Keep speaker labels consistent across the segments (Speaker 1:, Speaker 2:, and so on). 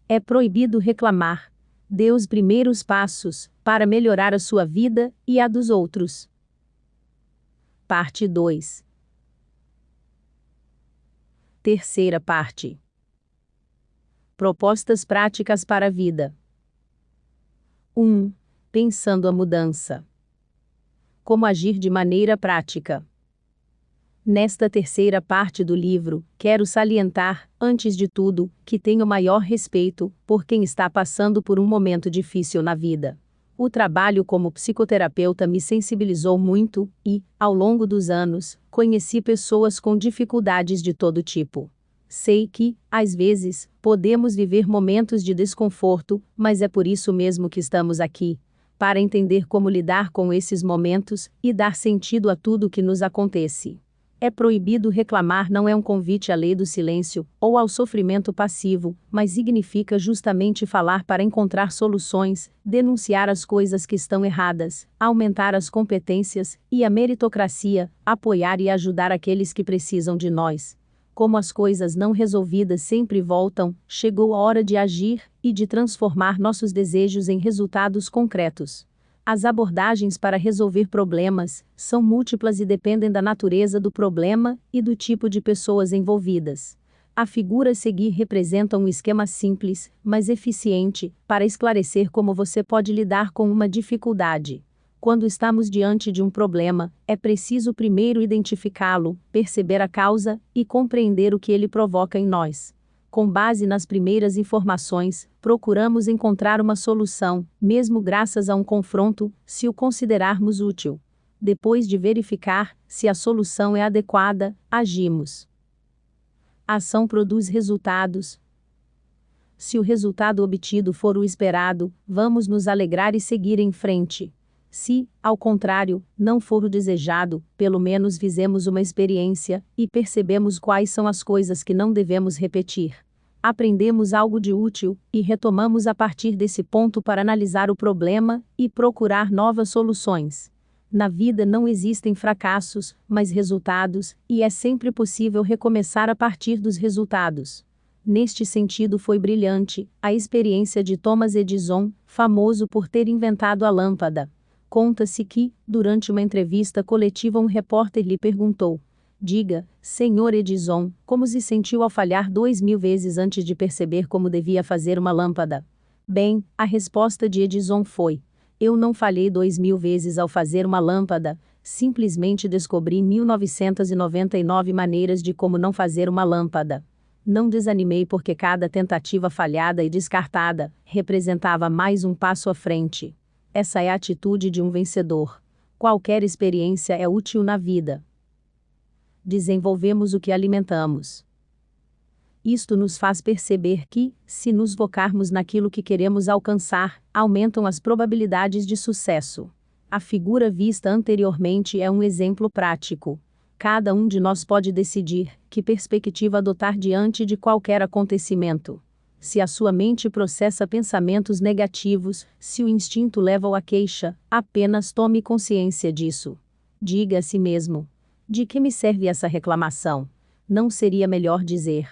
Speaker 1: É proibido reclamar. Dê os primeiros passos para melhorar a sua vida e a dos outros. Parte 2. Terceira parte. Propostas práticas para a vida. 1. Pensando a mudança. Como agir de maneira prática. Nesta terceira parte do livro, quero salientar, antes de tudo, que tenho maior respeito por quem está passando por um momento difícil na vida. O trabalho como psicoterapeuta me sensibilizou muito e, ao longo dos anos, conheci pessoas com dificuldades de todo tipo. Sei que, às vezes, podemos viver momentos de desconforto, mas é por isso mesmo que estamos aqui, para entender como lidar com esses momentos e dar sentido a tudo que nos acontece. É proibido reclamar não é um convite à lei do silêncio, ou ao sofrimento passivo, mas significa justamente falar para encontrar soluções, denunciar as coisas que estão erradas, aumentar as competências e a meritocracia, apoiar e ajudar aqueles que precisam de nós. Como as coisas não resolvidas sempre voltam, chegou a hora de agir e de transformar nossos desejos em resultados concretos. As abordagens para resolver problemas são múltiplas e dependem da natureza do problema e do tipo de pessoas envolvidas. A figura a seguir representa um esquema simples, mas eficiente, para esclarecer como você pode lidar com uma dificuldade. Quando estamos diante de um problema, é preciso primeiro identificá-lo, perceber a causa e compreender o que ele provoca em nós. Com base nas primeiras informações, procuramos encontrar uma solução, mesmo graças a um confronto, se o considerarmos útil. Depois de verificar se a solução é adequada, agimos. A ação produz resultados. Se o resultado obtido for o esperado, vamos nos alegrar e seguir em frente. Se, ao contrário, não for o desejado, pelo menos fizemos uma experiência e percebemos quais são as coisas que não devemos repetir. Aprendemos algo de útil e retomamos a partir desse ponto para analisar o problema e procurar novas soluções. Na vida não existem fracassos, mas resultados, e é sempre possível recomeçar a partir dos resultados. Neste sentido foi brilhante a experiência de Thomas Edison, famoso por ter inventado a lâmpada. Conta-se que, durante uma entrevista coletiva, um repórter lhe perguntou: "Diga, Sr. Edison, como se sentiu ao falhar 2000 vezes antes de perceber como devia fazer uma lâmpada?" Bem, a resposta de Edison foi: "Eu não falhei 2000 vezes ao fazer uma lâmpada, simplesmente descobri 1999 maneiras de como não fazer uma lâmpada. Não desanimei porque cada tentativa falhada e descartada representava mais um passo à frente." Essa é a atitude de um vencedor. Qualquer experiência é útil na vida. Desenvolvemos o que alimentamos. Isto nos faz perceber que, se nos focarmos naquilo que queremos alcançar, aumentam as probabilidades de sucesso. A figura vista anteriormente é um exemplo prático. Cada um de nós pode decidir que perspectiva adotar diante de qualquer acontecimento. Se a sua mente processa pensamentos negativos, se o instinto leva-o à queixa, apenas tome consciência disso. Diga a si mesmo: de que me serve essa reclamação? Não seria melhor dizer: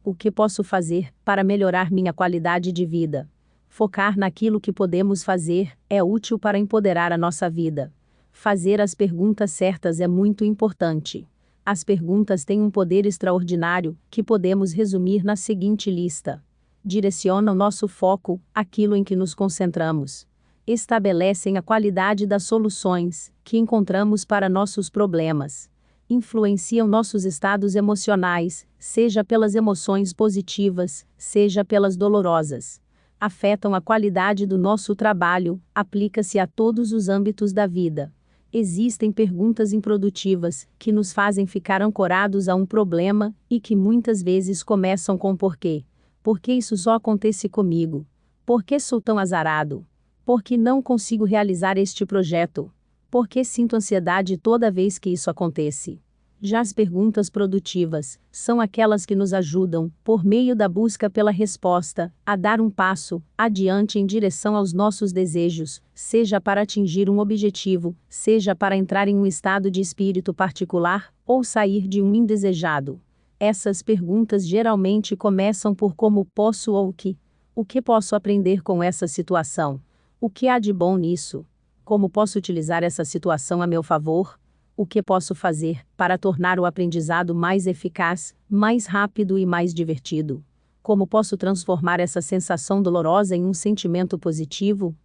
Speaker 1: o que posso fazer para melhorar minha qualidade de vida? Focar naquilo que podemos fazer é útil para empoderar a nossa vida. Fazer as perguntas certas é muito importante. As perguntas têm um poder extraordinário, que podemos resumir na seguinte lista. Direcionam nosso foco, aquilo em que nos concentramos. Estabelecem a qualidade das soluções que encontramos para nossos problemas. Influenciam nossos estados emocionais, seja pelas emoções positivas, seja pelas dolorosas. Afetam a qualidade do nosso trabalho, aplica-se a todos os âmbitos da vida. Existem perguntas improdutivas, que nos fazem ficar ancorados a um problema, e que muitas vezes começam com porquê. Por que isso só acontece comigo? Por que sou tão azarado? Por que não consigo realizar este projeto? Por que sinto ansiedade toda vez que isso acontece? Já as perguntas produtivas são aquelas que nos ajudam, por meio da busca pela resposta, a dar um passo adiante em direção aos nossos desejos, seja para atingir um objetivo, seja para entrar em um estado de espírito particular, ou sair de um indesejado. Essas perguntas geralmente começam por como posso ou o que. O que posso aprender com essa situação? O que há de bom nisso? Como posso utilizar essa situação a meu favor? O que posso fazer para tornar o aprendizado mais eficaz, mais rápido e mais divertido? Como posso transformar essa sensação dolorosa em um sentimento positivo?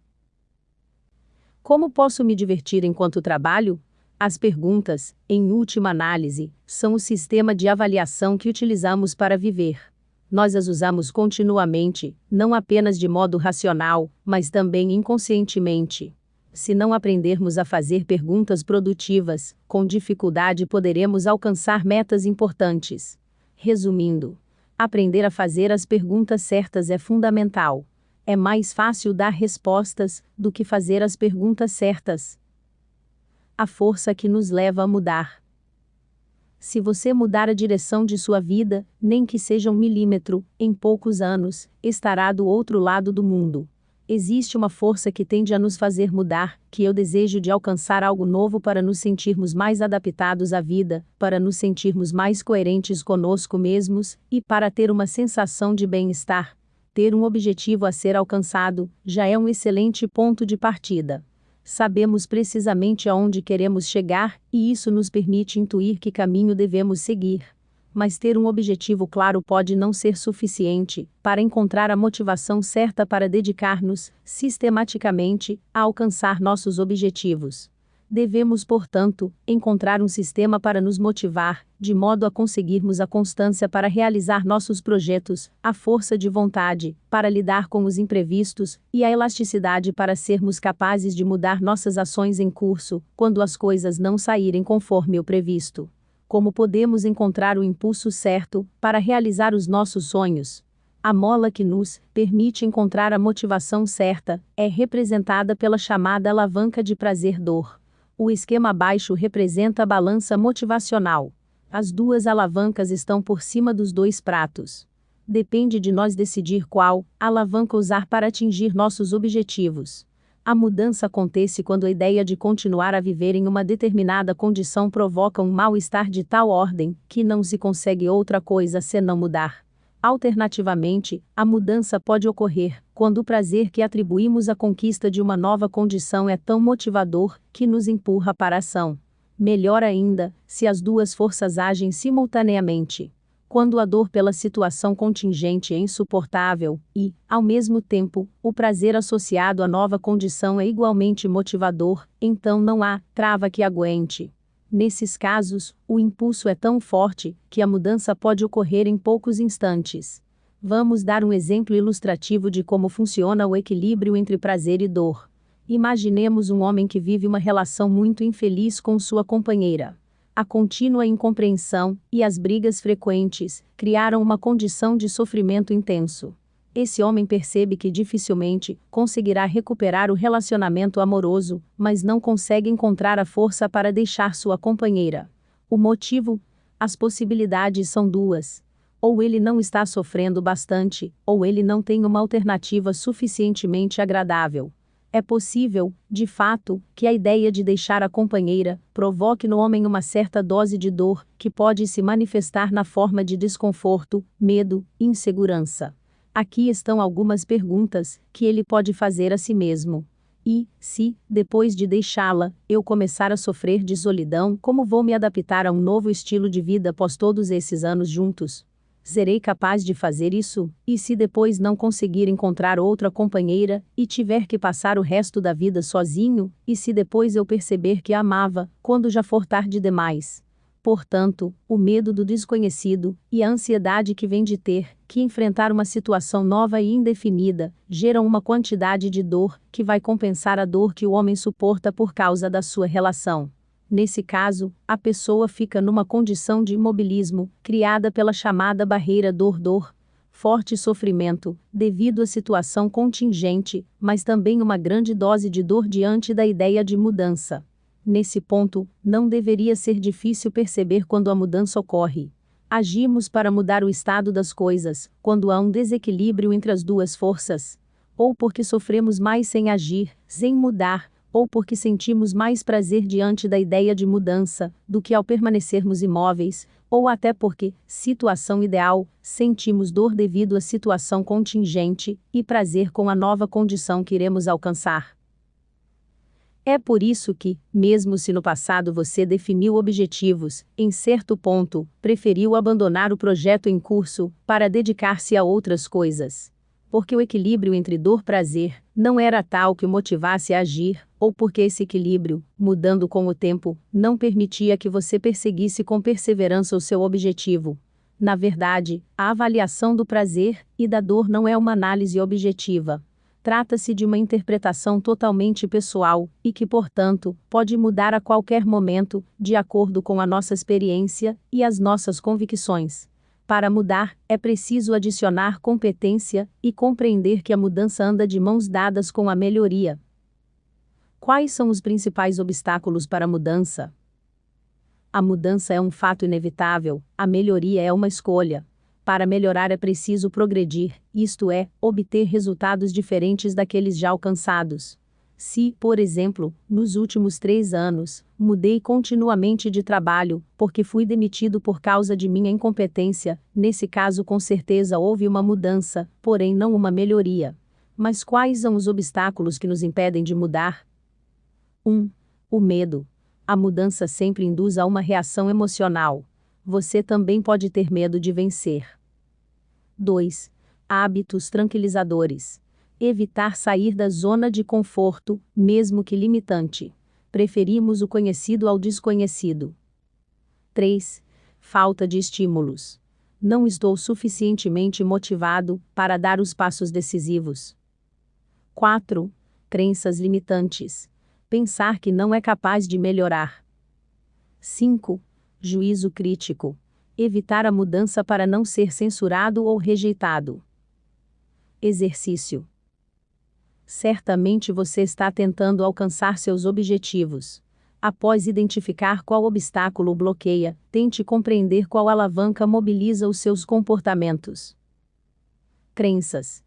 Speaker 1: Como posso me divertir enquanto trabalho? As perguntas, em última análise, são o sistema de avaliação que utilizamos para viver. Nós as usamos continuamente, não apenas de modo racional, mas também inconscientemente. Se não aprendermos a fazer perguntas produtivas, com dificuldade poderemos alcançar metas importantes. Resumindo, aprender a fazer as perguntas certas é fundamental. É mais fácil dar respostas do que fazer as perguntas certas. A força que nos leva a mudar. Se você mudar a direção de sua vida, nem que seja 1 milímetro, em poucos anos, estará do outro lado do mundo. Existe uma força que tende a nos fazer mudar, que é o desejo de alcançar algo novo para nos sentirmos mais adaptados à vida, para nos sentirmos mais coerentes conosco mesmos, e para ter uma sensação de bem-estar. Ter um objetivo a ser alcançado, já é um excelente ponto de partida. Sabemos precisamente aonde queremos chegar, e isso nos permite intuir que caminho devemos seguir. Mas ter um objetivo claro pode não ser suficiente para encontrar a motivação certa para dedicar-nos, sistematicamente, a alcançar nossos objetivos. Devemos, portanto, encontrar um sistema para nos motivar, de modo a conseguirmos a constância para realizar nossos projetos, a força de vontade para lidar com os imprevistos e a elasticidade para sermos capazes de mudar nossas ações em curso, quando as coisas não saírem conforme o previsto. Como podemos encontrar o impulso certo para realizar os nossos sonhos? A mola que nos permite encontrar a motivação certa é representada pela chamada alavanca de prazer-dor. O esquema abaixo representa a balança motivacional. As duas alavancas estão por cima dos dois pratos. Depende de nós decidir qual alavanca usar para atingir nossos objetivos. A mudança acontece quando a ideia de continuar a viver em uma determinada condição provoca um mal-estar de tal ordem que não se consegue outra coisa senão mudar. Alternativamente, a mudança pode ocorrer quando o prazer que atribuímos à conquista de uma nova condição é tão motivador que nos empurra para a ação. Melhor ainda, se as duas forças agem simultaneamente. Quando a dor pela situação contingente é insuportável e, ao mesmo tempo, o prazer associado à nova condição é igualmente motivador, então não há trava que aguente. Nesses casos, o impulso é tão forte que a mudança pode ocorrer em poucos instantes. Vamos dar um exemplo ilustrativo de como funciona o equilíbrio entre prazer e dor. Imaginemos um homem que vive uma relação muito infeliz com sua companheira. A contínua incompreensão e as brigas frequentes criaram uma condição de sofrimento intenso. Esse homem percebe que dificilmente conseguirá recuperar o relacionamento amoroso, mas não consegue encontrar a força para deixar sua companheira. O motivo? As possibilidades são duas. Ou ele não está sofrendo bastante, ou ele não tem uma alternativa suficientemente agradável. É possível, de fato, que a ideia de deixar a companheira provoque no homem uma certa dose de dor, que pode se manifestar na forma de desconforto, medo, insegurança. Aqui estão algumas perguntas que ele pode fazer a si mesmo. E, se, depois de deixá-la, eu começar a sofrer de solidão, como vou me adaptar a um novo estilo de vida após todos esses anos juntos? Serei capaz de fazer isso? E se depois não conseguir encontrar outra companheira, e tiver que passar o resto da vida sozinho? E se depois eu perceber que a amava, quando já for tarde demais? Portanto, o medo do desconhecido e a ansiedade que vem de ter que enfrentar uma situação nova e indefinida geram uma quantidade de dor que vai compensar a dor que o homem suporta por causa da sua relação. Nesse caso, a pessoa fica numa condição de imobilismo, criada pela chamada barreira dor-dor. Forte sofrimento, devido à situação contingente, mas também uma grande dose de dor diante da ideia de mudança. Nesse ponto, não deveria ser difícil perceber quando a mudança ocorre. Agimos para mudar o estado das coisas, quando há um desequilíbrio entre as duas forças. Ou porque sofremos mais sem agir, sem mudar, ou porque sentimos mais prazer diante da ideia de mudança, do que ao permanecermos imóveis, ou até porque, situação ideal, sentimos dor devido à situação contingente, e prazer com a nova condição que iremos alcançar. É por isso que, mesmo se no passado você definiu objetivos, em certo ponto, preferiu abandonar o projeto em curso, para dedicar-se a outras coisas. Porque o equilíbrio entre dor e prazer, não era tal que o motivasse a agir, ou porque esse equilíbrio, mudando com o tempo, não permitia que você perseguisse com perseverança o seu objetivo. Na verdade, a avaliação do prazer e da dor não é uma análise objetiva. Trata-se de uma interpretação totalmente pessoal, e que, portanto, pode mudar a qualquer momento, de acordo com a nossa experiência e as nossas convicções. Para mudar, é preciso adicionar competência e compreender que a mudança anda de mãos dadas com a melhoria. Quais são os principais obstáculos para a mudança? A mudança é um fato inevitável, a melhoria é uma escolha. Para melhorar é preciso progredir, isto é, obter resultados diferentes daqueles já alcançados. Se, por exemplo, nos últimos 3 anos, mudei continuamente de trabalho, porque fui demitido por causa de minha incompetência, nesse caso com certeza houve uma mudança, porém não uma melhoria. Mas quais são os obstáculos que nos impedem de mudar? 1. O medo. A mudança sempre induz a uma reação emocional. Você também pode ter medo de vencer. 2. Hábitos tranquilizadores. Evitar sair da zona de conforto, mesmo que limitante. Preferimos o conhecido ao desconhecido. 3. Falta de estímulos. Não estou suficientemente motivado para dar os passos decisivos. 4. Crenças limitantes. Pensar que não é capaz de melhorar. 5. Juízo crítico. Evitar a mudança para não ser censurado ou rejeitado. Exercício. Certamente você está tentando alcançar seus objetivos. Após identificar qual obstáculo o bloqueia, tente compreender qual alavanca mobiliza os seus comportamentos. Crenças.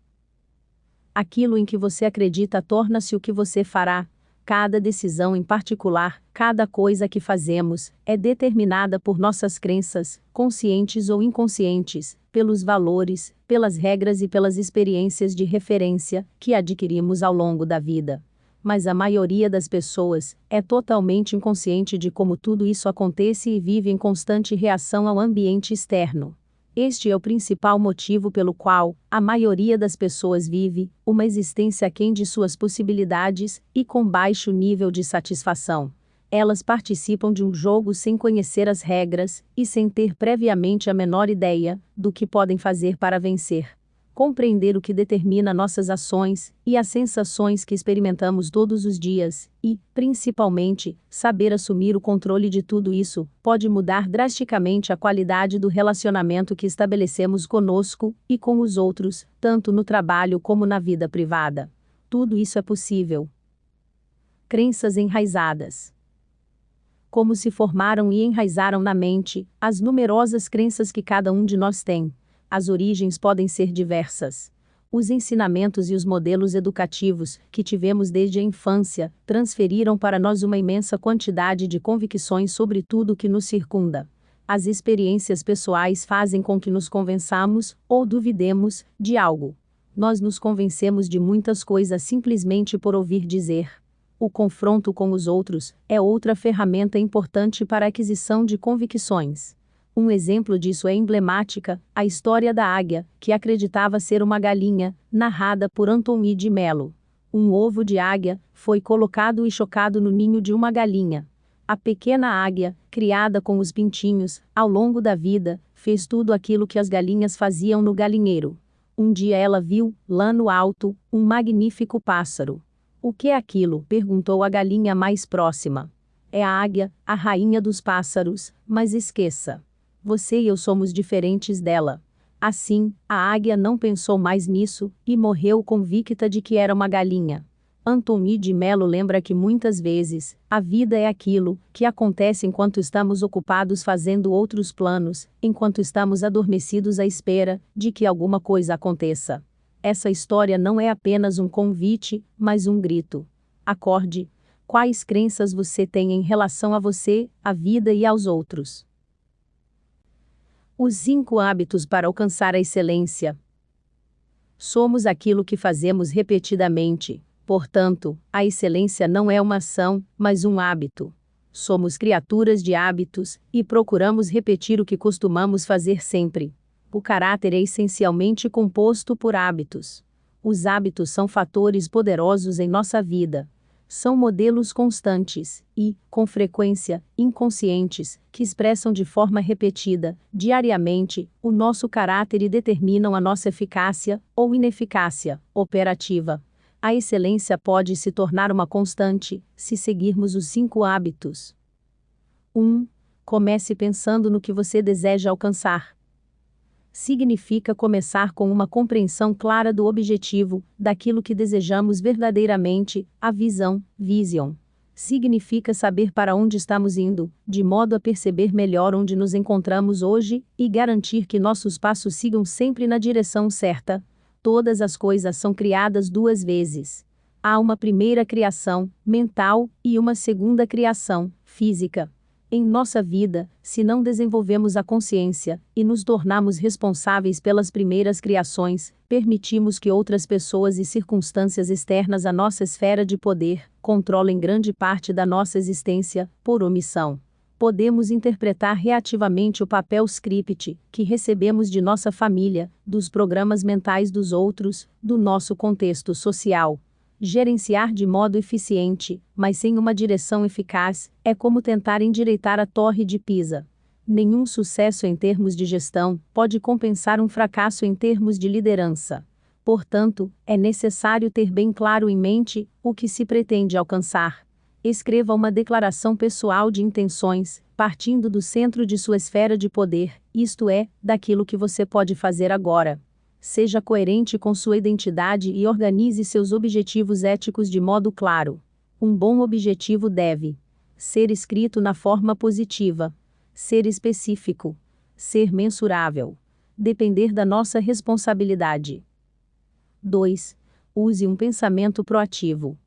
Speaker 1: Aquilo em que você acredita torna-se o que você fará. Cada decisão em particular, cada coisa que fazemos, é determinada por nossas crenças, conscientes ou inconscientes, pelos valores, pelas regras e pelas experiências de referência que adquirimos ao longo da vida. Mas a maioria das pessoas é totalmente inconsciente de como tudo isso acontece e vive em constante reação ao ambiente externo. Este é o principal motivo pelo qual a maioria das pessoas vive uma existência aquém de suas possibilidades e com baixo nível de satisfação. Elas participam de um jogo sem conhecer as regras e sem ter previamente a menor ideia do que podem fazer para vencer. Compreender o que determina nossas ações e as sensações que experimentamos todos os dias, e, principalmente, saber assumir o controle de tudo isso, pode mudar drasticamente a qualidade do relacionamento que estabelecemos conosco e com os outros, tanto no trabalho como na vida privada. Tudo isso é possível. Crenças enraizadas. Como se formaram e enraizaram na mente, as numerosas crenças que cada um de nós tem. As origens podem ser diversas. Os ensinamentos e os modelos educativos, que tivemos desde a infância, transferiram para nós uma imensa quantidade de convicções sobre tudo o que nos circunda. As experiências pessoais fazem com que nos convençamos, ou duvidemos, de algo. Nós nos convencemos de muitas coisas simplesmente por ouvir dizer. O confronto com os outros é outra ferramenta importante para a aquisição de convicções. Um exemplo disso é emblemática, a história da águia, que acreditava ser uma galinha, narrada por Antony de Mello. Um ovo de águia foi colocado e chocado no ninho de uma galinha. A pequena águia, criada com os pintinhos, ao longo da vida, fez tudo aquilo que as galinhas faziam no galinheiro. Um dia ela viu, lá no alto, um magnífico pássaro. "O que é aquilo?" perguntou a galinha mais próxima. "É a águia, a rainha dos pássaros, mas esqueça. Você e eu somos diferentes dela." Assim, a águia não pensou mais nisso, e morreu convicta de que era uma galinha. Antony de Mello lembra que muitas vezes, a vida é aquilo que acontece enquanto estamos ocupados fazendo outros planos, enquanto estamos adormecidos à espera de que alguma coisa aconteça. Essa história não é apenas um convite, mas um grito. Acorde. Quais crenças você tem em relação a você, à vida e aos outros? Os 5 hábitos para alcançar a excelência. Somos aquilo que fazemos repetidamente. Portanto, a excelência não é uma ação, mas um hábito. Somos criaturas de hábitos, e procuramos repetir o que costumamos fazer sempre. O caráter é essencialmente composto por hábitos. Os hábitos são fatores poderosos em nossa vida. São modelos constantes e, com frequência, inconscientes, que expressam de forma repetida, diariamente, o nosso caráter e determinam a nossa eficácia, ou ineficácia, operativa. A excelência pode se tornar uma constante, se seguirmos os 5 hábitos. 1. Comece pensando no que você deseja alcançar. Significa começar com uma compreensão clara do objetivo, daquilo que desejamos verdadeiramente, a visão, vision. Significa saber para onde estamos indo, de modo a perceber melhor onde nos encontramos hoje, e garantir que nossos passos sigam sempre na direção certa. Todas as coisas são criadas 2 vezes. Há uma primeira criação, mental, e uma segunda criação, física. Em nossa vida, se não desenvolvemos a consciência, e nos tornamos responsáveis pelas primeiras criações, permitimos que outras pessoas e circunstâncias externas à nossa esfera de poder, controlem grande parte da nossa existência, por omissão. Podemos interpretar reativamente o papel script, que recebemos de nossa família, dos programas mentais dos outros, do nosso contexto social. Gerenciar de modo eficiente, mas sem uma direção eficaz, é como tentar endireitar a Torre de Pisa. Nenhum sucesso em termos de gestão pode compensar um fracasso em termos de liderança. Portanto, é necessário ter bem claro em mente o que se pretende alcançar. Escreva uma declaração pessoal de intenções, partindo do centro de sua esfera de poder, isto é, daquilo que você pode fazer agora. Seja coerente com sua identidade e organize seus objetivos éticos de modo claro. Um bom objetivo deve ser escrito na forma positiva, ser específico, ser mensurável, depender da nossa responsabilidade. 2. Use um pensamento proativo.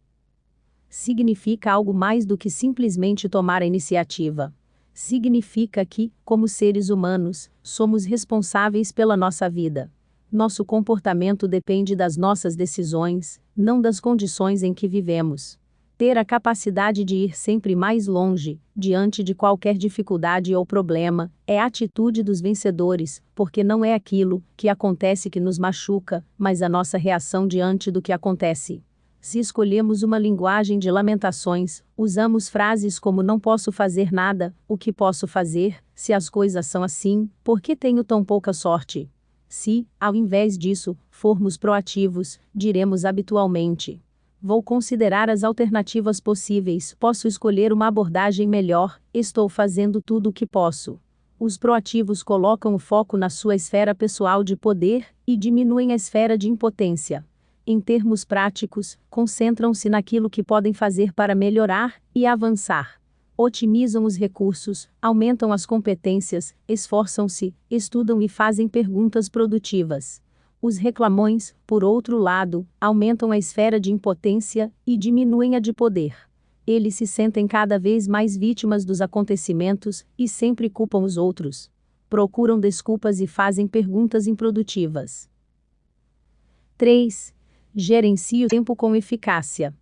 Speaker 1: Significa algo mais do que simplesmente tomar a iniciativa. Significa que, como seres humanos, somos responsáveis pela nossa vida. Nosso comportamento depende das nossas decisões, não das condições em que vivemos. Ter a capacidade de ir sempre mais longe, diante de qualquer dificuldade ou problema, é a atitude dos vencedores, porque não é aquilo que acontece que nos machuca, mas a nossa reação diante do que acontece. Se escolhemos uma linguagem de lamentações, usamos frases como não posso fazer nada, o que posso fazer, se as coisas são assim, por que tenho tão pouca sorte? Se, ao invés disso, formos proativos, diremos habitualmente: vou considerar as alternativas possíveis, posso escolher uma abordagem melhor, estou fazendo tudo o que posso. Os proativos colocam o foco na sua esfera pessoal de poder, e diminuem a esfera de impotência. Em termos práticos, concentram-se naquilo que podem fazer para melhorar e avançar. Otimizam os recursos, aumentam as competências, esforçam-se, estudam e fazem perguntas produtivas. Os reclamões, por outro lado, aumentam a esfera de impotência e diminuem a de poder. Eles se sentem cada vez mais vítimas dos acontecimentos e sempre culpam os outros. Procuram desculpas e fazem perguntas improdutivas. 3. Gerencie o tempo com eficácia.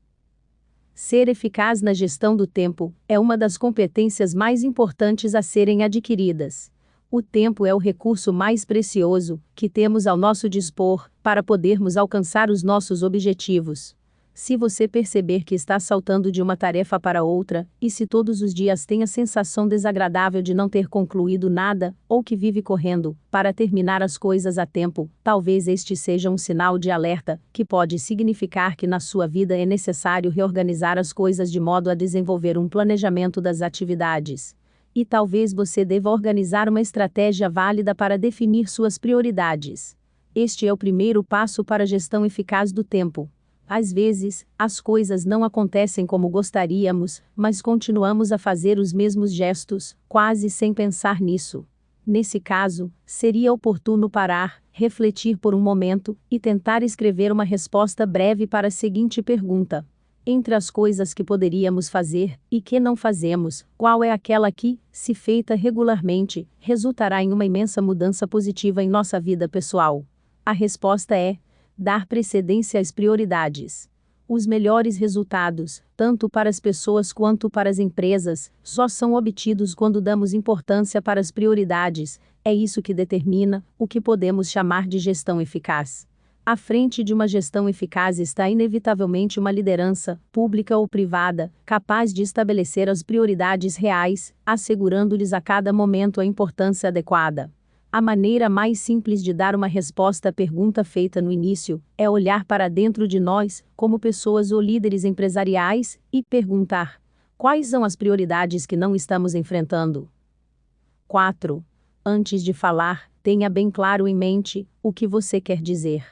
Speaker 1: Ser eficaz na gestão do tempo é uma das competências mais importantes a serem adquiridas. O tempo é o recurso mais precioso que temos ao nosso dispor para podermos alcançar os nossos objetivos. Se você perceber que está saltando de uma tarefa para outra, e se todos os dias tem a sensação desagradável de não ter concluído nada, ou que vive correndo para terminar as coisas a tempo, talvez este seja um sinal de alerta, que pode significar que na sua vida é necessário reorganizar as coisas de modo a desenvolver um planejamento das atividades. E talvez você deva organizar uma estratégia válida para definir suas prioridades. Este é o primeiro passo para a gestão eficaz do tempo. Às vezes, as coisas não acontecem como gostaríamos, mas continuamos a fazer os mesmos gestos, quase sem pensar nisso. Nesse caso, seria oportuno parar, refletir por um momento, e tentar escrever uma resposta breve para a seguinte pergunta: Entre as coisas que poderíamos fazer e que não fazemos, qual é aquela que, se feita regularmente, resultará em uma imensa mudança positiva em nossa vida pessoal? A resposta é: dar precedência às prioridades. Os melhores resultados, tanto para as pessoas quanto para as empresas, só são obtidos quando damos importância para as prioridades. É isso que determina o que podemos chamar de gestão eficaz. À frente de uma gestão eficaz está inevitavelmente uma liderança, pública ou privada, capaz de estabelecer as prioridades reais, assegurando-lhes a cada momento a importância adequada. A maneira mais simples de dar uma resposta à pergunta feita no início é olhar para dentro de nós, como pessoas ou líderes empresariais, e perguntar: quais são as prioridades que não estamos enfrentando? 4. Antes de falar, tenha bem claro em mente o que você quer dizer.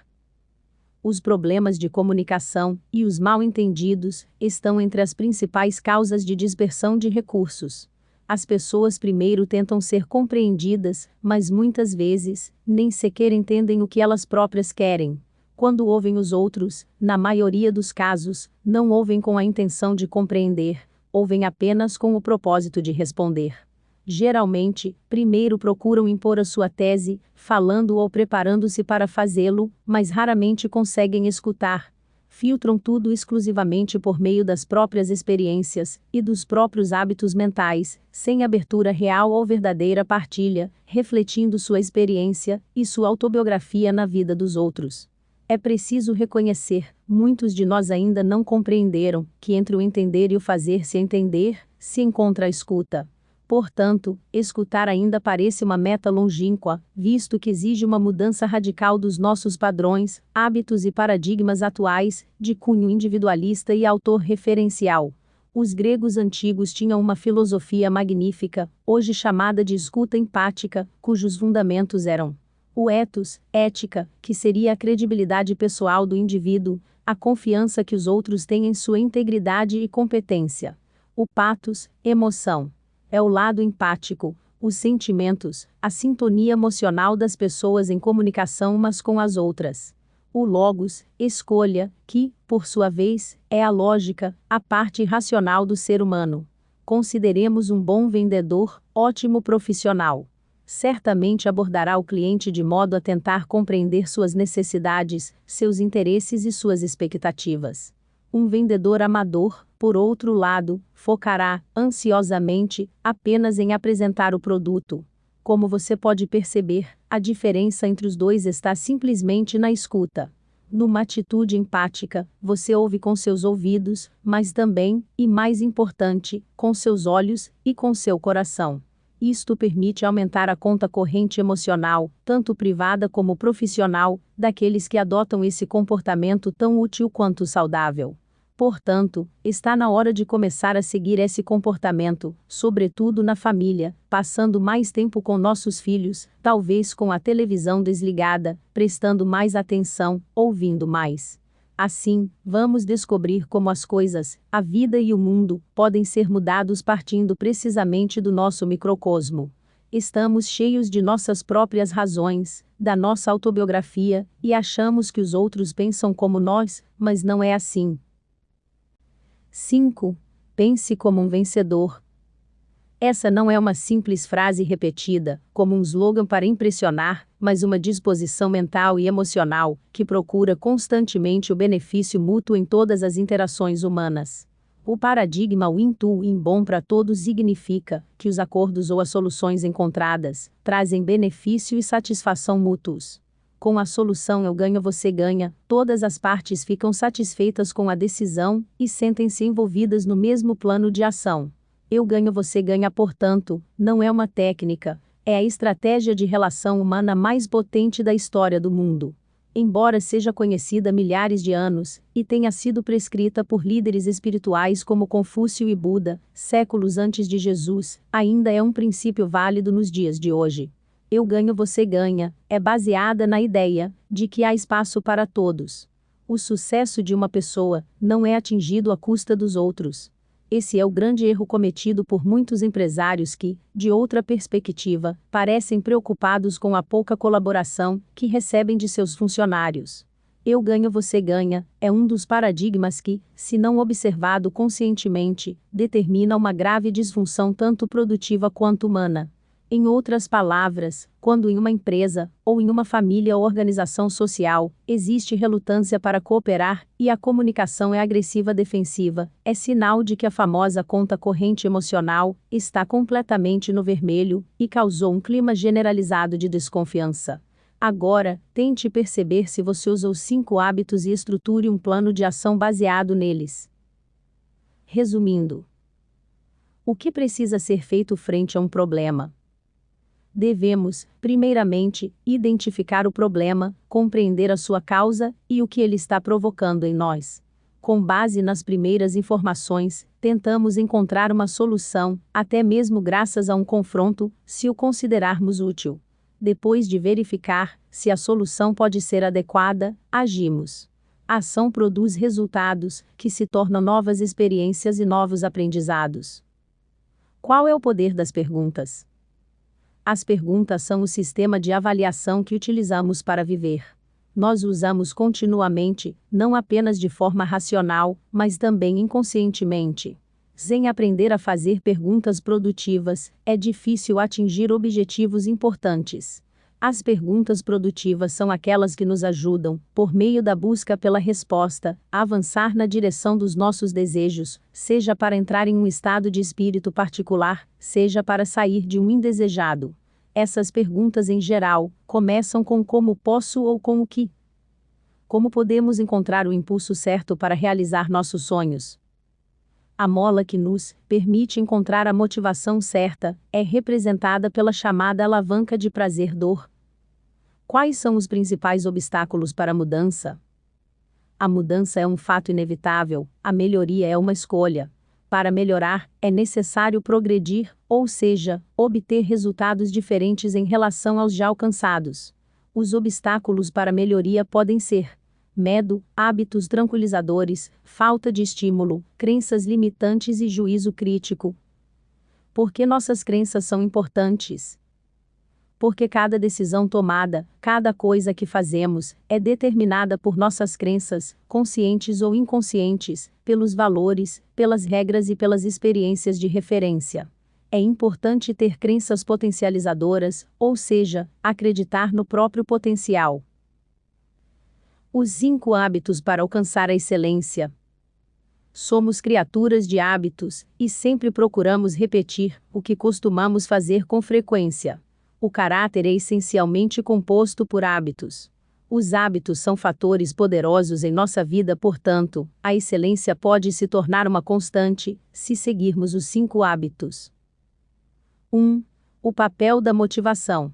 Speaker 1: Os problemas de comunicação e os mal-entendidos estão entre as principais causas de dispersão de recursos. As pessoas primeiro tentam ser compreendidas, mas muitas vezes, nem sequer entendem o que elas próprias querem. Quando ouvem os outros, na maioria dos casos, não ouvem com a intenção de compreender, ouvem apenas com o propósito de responder. Geralmente, primeiro procuram impor a sua tese, falando ou preparando-se para fazê-lo, mas raramente conseguem escutar. Filtram tudo exclusivamente por meio das próprias experiências e dos próprios hábitos mentais, sem abertura real ou verdadeira partilha, refletindo sua experiência e sua autobiografia na vida dos outros. É preciso reconhecer, muitos de nós ainda não compreenderam, que entre o entender e o fazer-se entender, se encontra a escuta. Portanto, escutar ainda parece uma meta longínqua, visto que exige uma mudança radical dos nossos padrões, hábitos e paradigmas atuais, de cunho individualista e autorreferencial. Os gregos antigos tinham uma filosofia magnífica, hoje chamada de escuta empática, cujos fundamentos eram o ethos, ética, que seria a credibilidade pessoal do indivíduo, a confiança que os outros têm em sua integridade e competência. O pathos, emoção. É o lado empático, os sentimentos, a sintonia emocional das pessoas em comunicação umas com as outras. O logos, escolha, que, por sua vez, é a lógica, a parte racional do ser humano. Consideremos um bom vendedor, ótimo profissional. Certamente abordará o cliente de modo a tentar compreender suas necessidades, seus interesses e suas expectativas. Um vendedor amador, por outro lado, focará, ansiosamente, apenas em apresentar o produto. Como você pode perceber, a diferença entre os dois está simplesmente na escuta. Numa atitude empática, você ouve com seus ouvidos, mas também, e mais importante, com seus olhos e com seu coração. Isto permite aumentar a conta corrente emocional, tanto privada como profissional, daqueles que adotam esse comportamento tão útil quanto saudável. Portanto, está na hora de começar a seguir esse comportamento, sobretudo na família, passando mais tempo com nossos filhos, talvez com a televisão desligada, prestando mais atenção, ouvindo mais. Assim, vamos descobrir como as coisas, a vida e o mundo, podem ser mudados partindo precisamente do nosso microcosmo. Estamos cheios de nossas próprias razões, da nossa autobiografia, e achamos que os outros pensam como nós, mas não é assim. 5. Pense como um vencedor. Essa não é uma simples frase repetida, como um slogan para impressionar, mas uma disposição mental e emocional, que procura constantemente o benefício mútuo em todas as interações humanas. O paradigma win-to-win bom para todos significa que os acordos ou as soluções encontradas trazem benefício e satisfação mútuos. Com a solução eu ganho você ganha, todas as partes ficam satisfeitas com a decisão e sentem-se envolvidas no mesmo plano de ação. Eu ganho você ganha, portanto, não é uma técnica, é a estratégia de relação humana mais potente da história do mundo. Embora seja conhecida há milhares de anos, e tenha sido prescrita por líderes espirituais como Confúcio e Buda, séculos antes de Jesus, ainda é um princípio válido nos dias de hoje. Eu ganho você ganha, é baseada na ideia de que há espaço para todos. O sucesso de uma pessoa não é atingido à custa dos outros. Esse é o grande erro cometido por muitos empresários que, de outra perspectiva, parecem preocupados com a pouca colaboração que recebem de seus funcionários. eu ganho, você ganha, é um dos paradigmas que, se não observado conscientemente, determina uma grave disfunção tanto produtiva quanto humana. Em outras palavras, quando em uma empresa, ou em uma família ou organização social, existe relutância para cooperar, e a comunicação é agressiva defensiva, é sinal de que a famosa conta corrente emocional está completamente no vermelho, e causou um clima generalizado de desconfiança. Agora, tente perceber se você usa os 5 hábitos e estruture um plano de ação baseado neles. Resumindo, o que precisa ser feito frente a um problema? Devemos, primeiramente, identificar o problema, compreender a sua causa e o que ele está provocando em nós. Com base nas primeiras informações, tentamos encontrar uma solução, até mesmo graças a um confronto, se o considerarmos útil. Depois de verificar se a solução pode ser adequada, agimos. A ação produz resultados, que se tornam novas experiências e novos aprendizados. Qual é o poder das perguntas? As perguntas são o sistema de avaliação que utilizamos para viver. Nós usamos continuamente, não apenas de forma racional, mas também inconscientemente. Sem aprender a fazer perguntas produtivas, é difícil atingir objetivos importantes. As perguntas produtivas são aquelas que nos ajudam, por meio da busca pela resposta, a avançar na direção dos nossos desejos, seja para entrar em um estado de espírito particular, seja para sair de um indesejado. Essas perguntas, em geral, começam com como posso ou com o que. Como podemos encontrar o impulso certo para realizar nossos sonhos? A mola que nos permite encontrar a motivação certa é representada pela chamada alavanca de prazer-dor. Quais são os principais obstáculos para a mudança? A mudança é um fato inevitável, a melhoria é uma escolha. Para melhorar, é necessário progredir, ou seja, obter resultados diferentes em relação aos já alcançados. Os obstáculos para a melhoria podem ser medo, hábitos tranquilizadores, falta de estímulo, crenças limitantes e juízo crítico. Por que nossas crenças são importantes? Porque cada decisão tomada, cada coisa que fazemos, é determinada por nossas crenças, conscientes ou inconscientes, pelos valores, pelas regras e pelas experiências de referência. É importante ter crenças potencializadoras, ou seja, acreditar no próprio potencial. Os 5 hábitos para alcançar a excelência. Somos criaturas de hábitos, e sempre procuramos repetir o que costumamos fazer com frequência. O caráter é essencialmente composto por hábitos. Os hábitos são fatores poderosos em nossa vida, portanto, a excelência pode se tornar uma constante, se seguirmos os 5 hábitos. 1. O papel da motivação.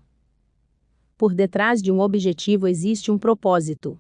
Speaker 1: Por detrás de um objetivo existe um propósito.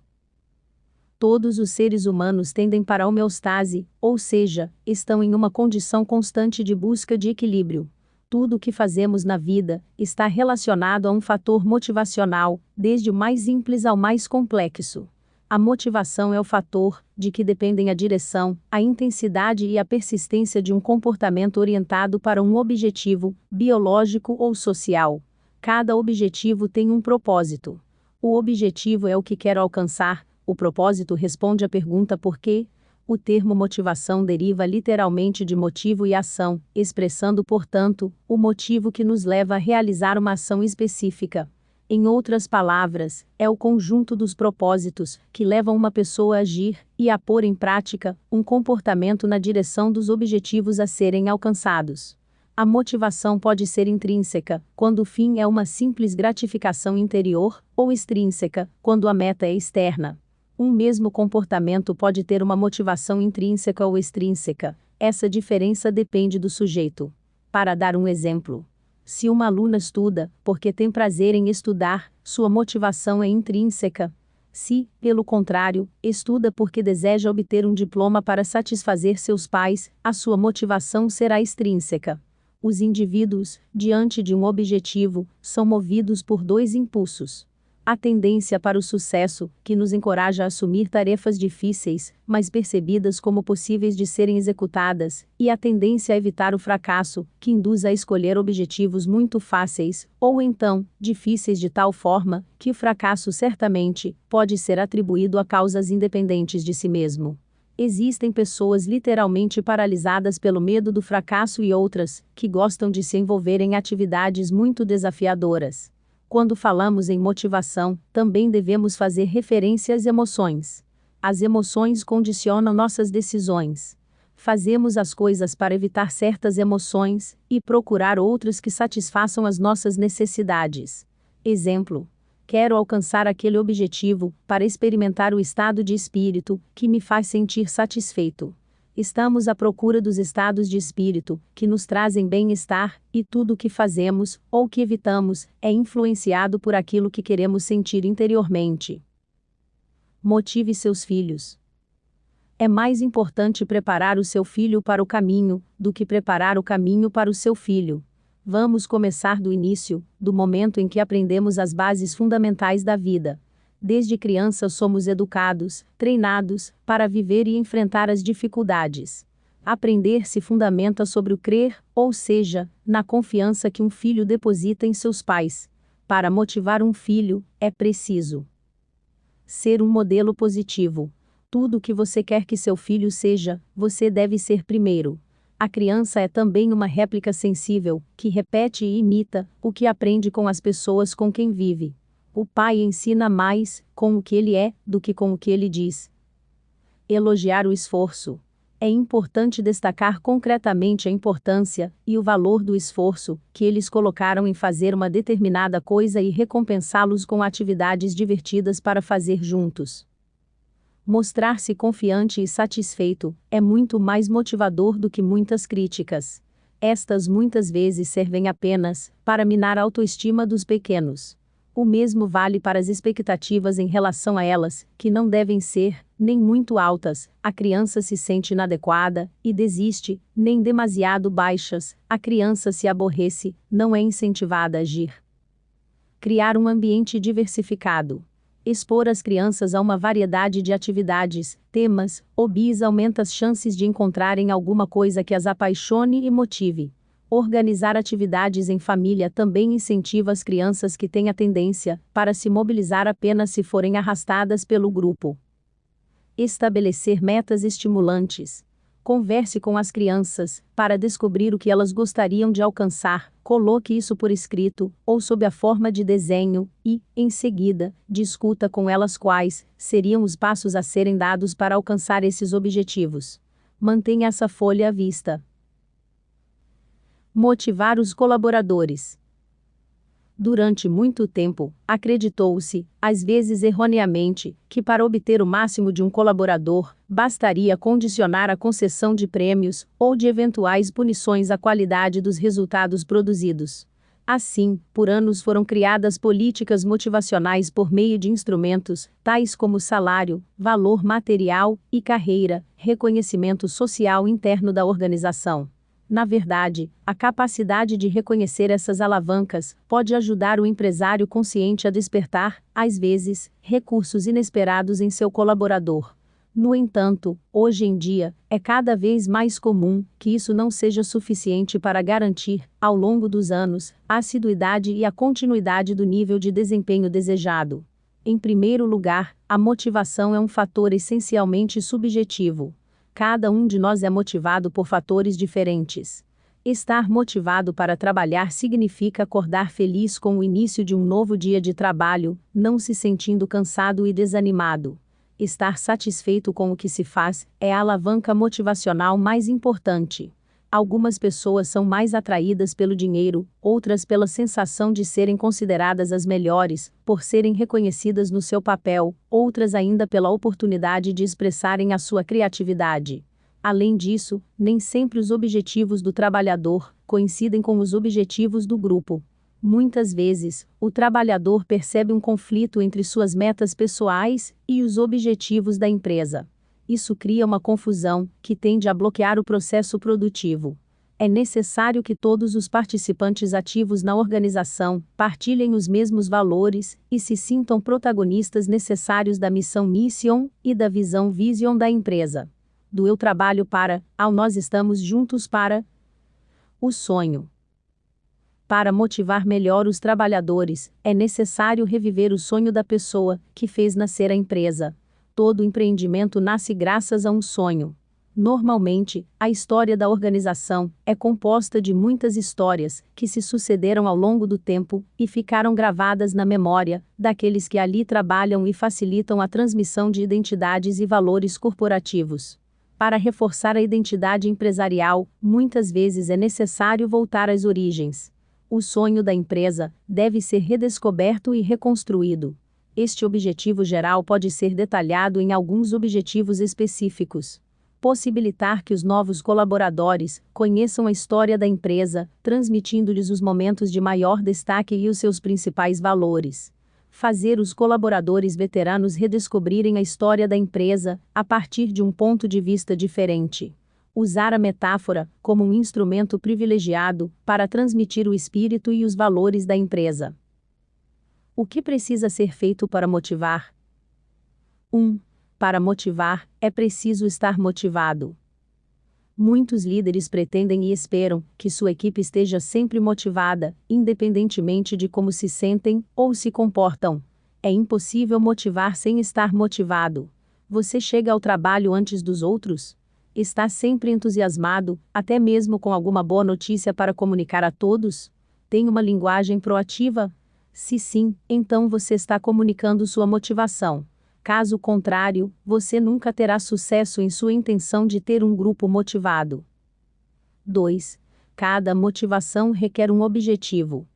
Speaker 1: Todos os seres humanos tendem para a homeostase, ou seja, estão em uma condição constante de busca de equilíbrio. Tudo o que fazemos na vida está relacionado a um fator motivacional, desde o mais simples ao mais complexo. A motivação é o fator de que dependem a direção, a intensidade e a persistência de um comportamento orientado para um objetivo, biológico ou social. Cada objetivo tem um propósito. O objetivo é o que quero alcançar. O propósito responde à pergunta por quê. O termo motivação deriva literalmente de motivo e ação, expressando, portanto, o motivo que nos leva a realizar uma ação específica. Em outras palavras, é o conjunto dos propósitos que levam uma pessoa a agir e a pôr em prática um comportamento na direção dos objetivos a serem alcançados. A motivação pode ser intrínseca, quando o fim é uma simples gratificação interior, ou extrínseca, quando a meta é externa. Um mesmo comportamento pode ter uma motivação intrínseca ou extrínseca. Essa diferença depende do sujeito. Para dar um exemplo, se uma aluna estuda porque tem prazer em estudar, sua motivação é intrínseca. Se, pelo contrário, estuda porque deseja obter um diploma para satisfazer seus pais, a sua motivação será extrínseca. Os indivíduos, diante de um objetivo, são movidos por 2 impulsos. A tendência para o sucesso, que nos encoraja a assumir tarefas difíceis, mas percebidas como possíveis de serem executadas, e a tendência a evitar o fracasso, que induz a escolher objetivos muito fáceis, ou então, difíceis de tal forma, que o fracasso certamente pode ser atribuído a causas independentes de si mesmo. Existem pessoas literalmente paralisadas pelo medo do fracasso e outras, que gostam de se envolver em atividades muito desafiadoras. Quando falamos em motivação, também devemos fazer referência às emoções. As emoções condicionam nossas decisões. Fazemos as coisas para evitar certas emoções e procurar outras que satisfaçam as nossas necessidades. Exemplo: quero alcançar aquele objetivo para experimentar o estado de espírito que me faz sentir satisfeito. Estamos à procura dos estados de espírito que nos trazem bem-estar, e tudo o que fazemos, ou que evitamos, é influenciado por aquilo que queremos sentir interiormente. Motive seus filhos. É mais importante preparar o seu filho para o caminho, do que preparar o caminho para o seu filho. Vamos começar do início, do momento em que aprendemos as bases fundamentais da vida. Desde criança somos educados, treinados, para viver e enfrentar as dificuldades. Aprender se fundamenta sobre o crer, ou seja, na confiança que um filho deposita em seus pais. Para motivar um filho, é preciso ser um modelo positivo. Tudo o que você quer que seu filho seja, você deve ser primeiro. A criança é também uma réplica sensível, que repete e imita o que aprende com as pessoas com quem vive. O pai ensina mais com o que ele é do que com o que ele diz. Elogiar o esforço. É importante destacar concretamente a importância e o valor do esforço que eles colocaram em fazer uma determinada coisa e recompensá-los com atividades divertidas para fazer juntos. Mostrar-se confiante e satisfeito é muito mais motivador do que muitas críticas. Estas muitas vezes servem apenas para minar a autoestima dos pequenos. O mesmo vale para as expectativas em relação a elas, que não devem ser, nem muito altas, a criança se sente inadequada e desiste, nem demasiado baixas, a criança se aborrece, não é incentivada a agir. Criar um ambiente diversificado. Expor as crianças a uma variedade de atividades, temas, hobbies aumenta as chances de encontrarem alguma coisa que as apaixone e motive. Organizar atividades em família também incentiva as crianças que têm a tendência para se mobilizar apenas se forem arrastadas pelo grupo. Estabelecer metas estimulantes. Converse com as crianças para descobrir o que elas gostariam de alcançar, coloque isso por escrito ou sob a forma de desenho e, em seguida, discuta com elas quais seriam os passos a serem dados para alcançar esses objetivos. Mantenha essa folha à vista. Motivar os colaboradores. Durante muito tempo, acreditou-se, às vezes erroneamente, que para obter o máximo de um colaborador, bastaria condicionar a concessão de prêmios ou de eventuais punições à qualidade dos resultados produzidos. Assim, por anos foram criadas políticas motivacionais por meio de instrumentos, tais como salário, valor material e carreira, reconhecimento social interno da organização. Na verdade, a capacidade de reconhecer essas alavancas pode ajudar o empresário consciente a despertar, às vezes, recursos inesperados em seu colaborador. No entanto, hoje em dia, é cada vez mais comum que isso não seja suficiente para garantir, ao longo dos anos, a assiduidade e a continuidade do nível de desempenho desejado. Em primeiro lugar, a motivação é um fator essencialmente subjetivo. Cada um de nós é motivado por fatores diferentes. Estar motivado para trabalhar significa acordar feliz com o início de um novo dia de trabalho, não se sentindo cansado e desanimado. Estar satisfeito com o que se faz é a alavanca motivacional mais importante. Algumas pessoas são mais atraídas pelo dinheiro, outras pela sensação de serem consideradas as melhores, por serem reconhecidas no seu papel, outras ainda pela oportunidade de expressarem a sua criatividade. Além disso, nem sempre os objetivos do trabalhador coincidem com os objetivos do grupo. Muitas vezes, o trabalhador percebe um conflito entre suas metas pessoais e os objetivos da empresa. Isso cria uma confusão, que tende a bloquear o processo produtivo. É necessário que todos os participantes ativos na organização partilhem os mesmos valores e se sintam protagonistas necessários da missão Mission e da visão Vision da empresa. Do eu trabalho para, ao nós estamos juntos para o sonho. Para motivar melhor os trabalhadores, é necessário reviver o sonho da pessoa que fez nascer a empresa. Todo empreendimento nasce graças a um sonho. Normalmente, a história da organização é composta de muitas histórias que se sucederam ao longo do tempo e ficaram gravadas na memória daqueles que ali trabalham e facilitam a transmissão de identidades e valores corporativos. Para reforçar a identidade empresarial, muitas vezes é necessário voltar às origens. O sonho da empresa deve ser redescoberto e reconstruído. Este objetivo geral pode ser detalhado em alguns objetivos específicos. Possibilitar que os novos colaboradores conheçam a história da empresa, transmitindo-lhes os momentos de maior destaque e os seus principais valores. Fazer os colaboradores veteranos redescobrirem a história da empresa a partir de um ponto de vista diferente. Usar a metáfora como um instrumento privilegiado para transmitir o espírito e os valores da empresa. O que precisa ser feito para motivar? 1. Para motivar, é preciso estar motivado. Muitos líderes pretendem e esperam que sua equipe esteja sempre motivada, independentemente de como se sentem ou se comportam. É impossível motivar sem estar motivado. Você chega ao trabalho antes dos outros? Está sempre entusiasmado, até mesmo com alguma boa notícia para comunicar a todos? Tem uma linguagem proativa? Se sim, então você está comunicando sua motivação. Caso contrário, você nunca terá sucesso em sua intenção de ter um grupo motivado. 2. Cada motivação requer um objetivo.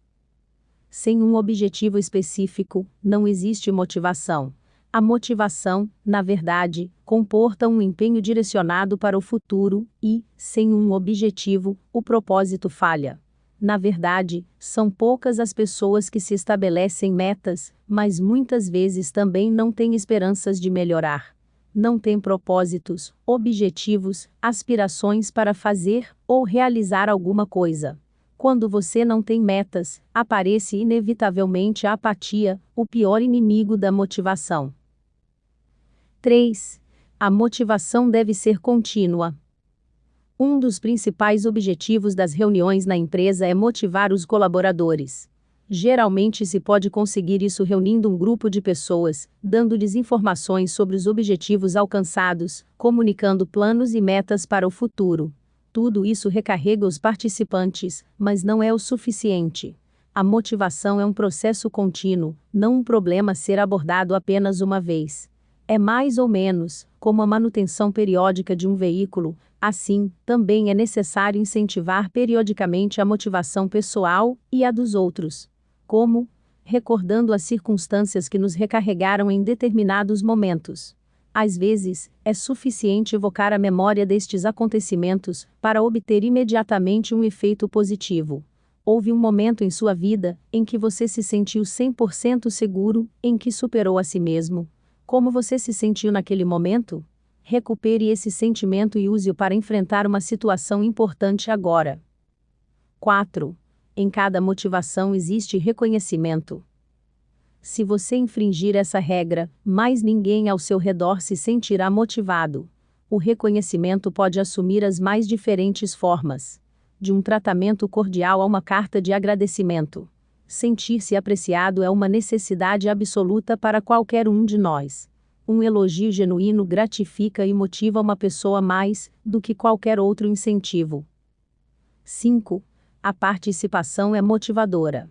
Speaker 1: Sem um objetivo específico, não existe motivação. A motivação, na verdade, comporta um empenho direcionado para o futuro e, sem um objetivo, o propósito falha. Na verdade, são poucas as pessoas que se estabelecem metas, mas muitas vezes também não têm esperanças de melhorar. Não têm propósitos, objetivos, aspirações para fazer ou realizar alguma coisa. Quando você não tem metas, aparece inevitavelmente a apatia, o pior inimigo da motivação. 3. A motivação deve ser contínua. Um dos principais objetivos das reuniões na empresa é motivar os colaboradores. Geralmente se pode conseguir isso reunindo um grupo de pessoas, dando-lhes informações sobre os objetivos alcançados, comunicando planos e metas para o futuro. Tudo isso recarrega os participantes, mas não é o suficiente. A motivação é um processo contínuo, não um problema a ser abordado apenas uma vez. É mais ou menos como a manutenção periódica de um veículo. Assim, também é necessário incentivar periodicamente a motivação pessoal e a dos outros. Como? Recordando as circunstâncias que nos recarregaram em determinados momentos. Às vezes, é suficiente evocar a memória destes acontecimentos para obter imediatamente um efeito positivo. Houve um momento em sua vida em que você se sentiu 100% seguro, em que superou a si mesmo. Como você se sentiu naquele momento? Recupere esse sentimento e use-o para enfrentar uma situação importante agora. 4. Em cada motivação existe reconhecimento. Se você infringir essa regra, mais ninguém ao seu redor se sentirá motivado. O reconhecimento pode assumir as mais diferentes formas. De um tratamento cordial a uma carta de agradecimento. Sentir-se apreciado é uma necessidade absoluta para qualquer um de nós. Um elogio genuíno gratifica e motiva uma pessoa mais do que qualquer outro incentivo. 5. A participação é motivadora.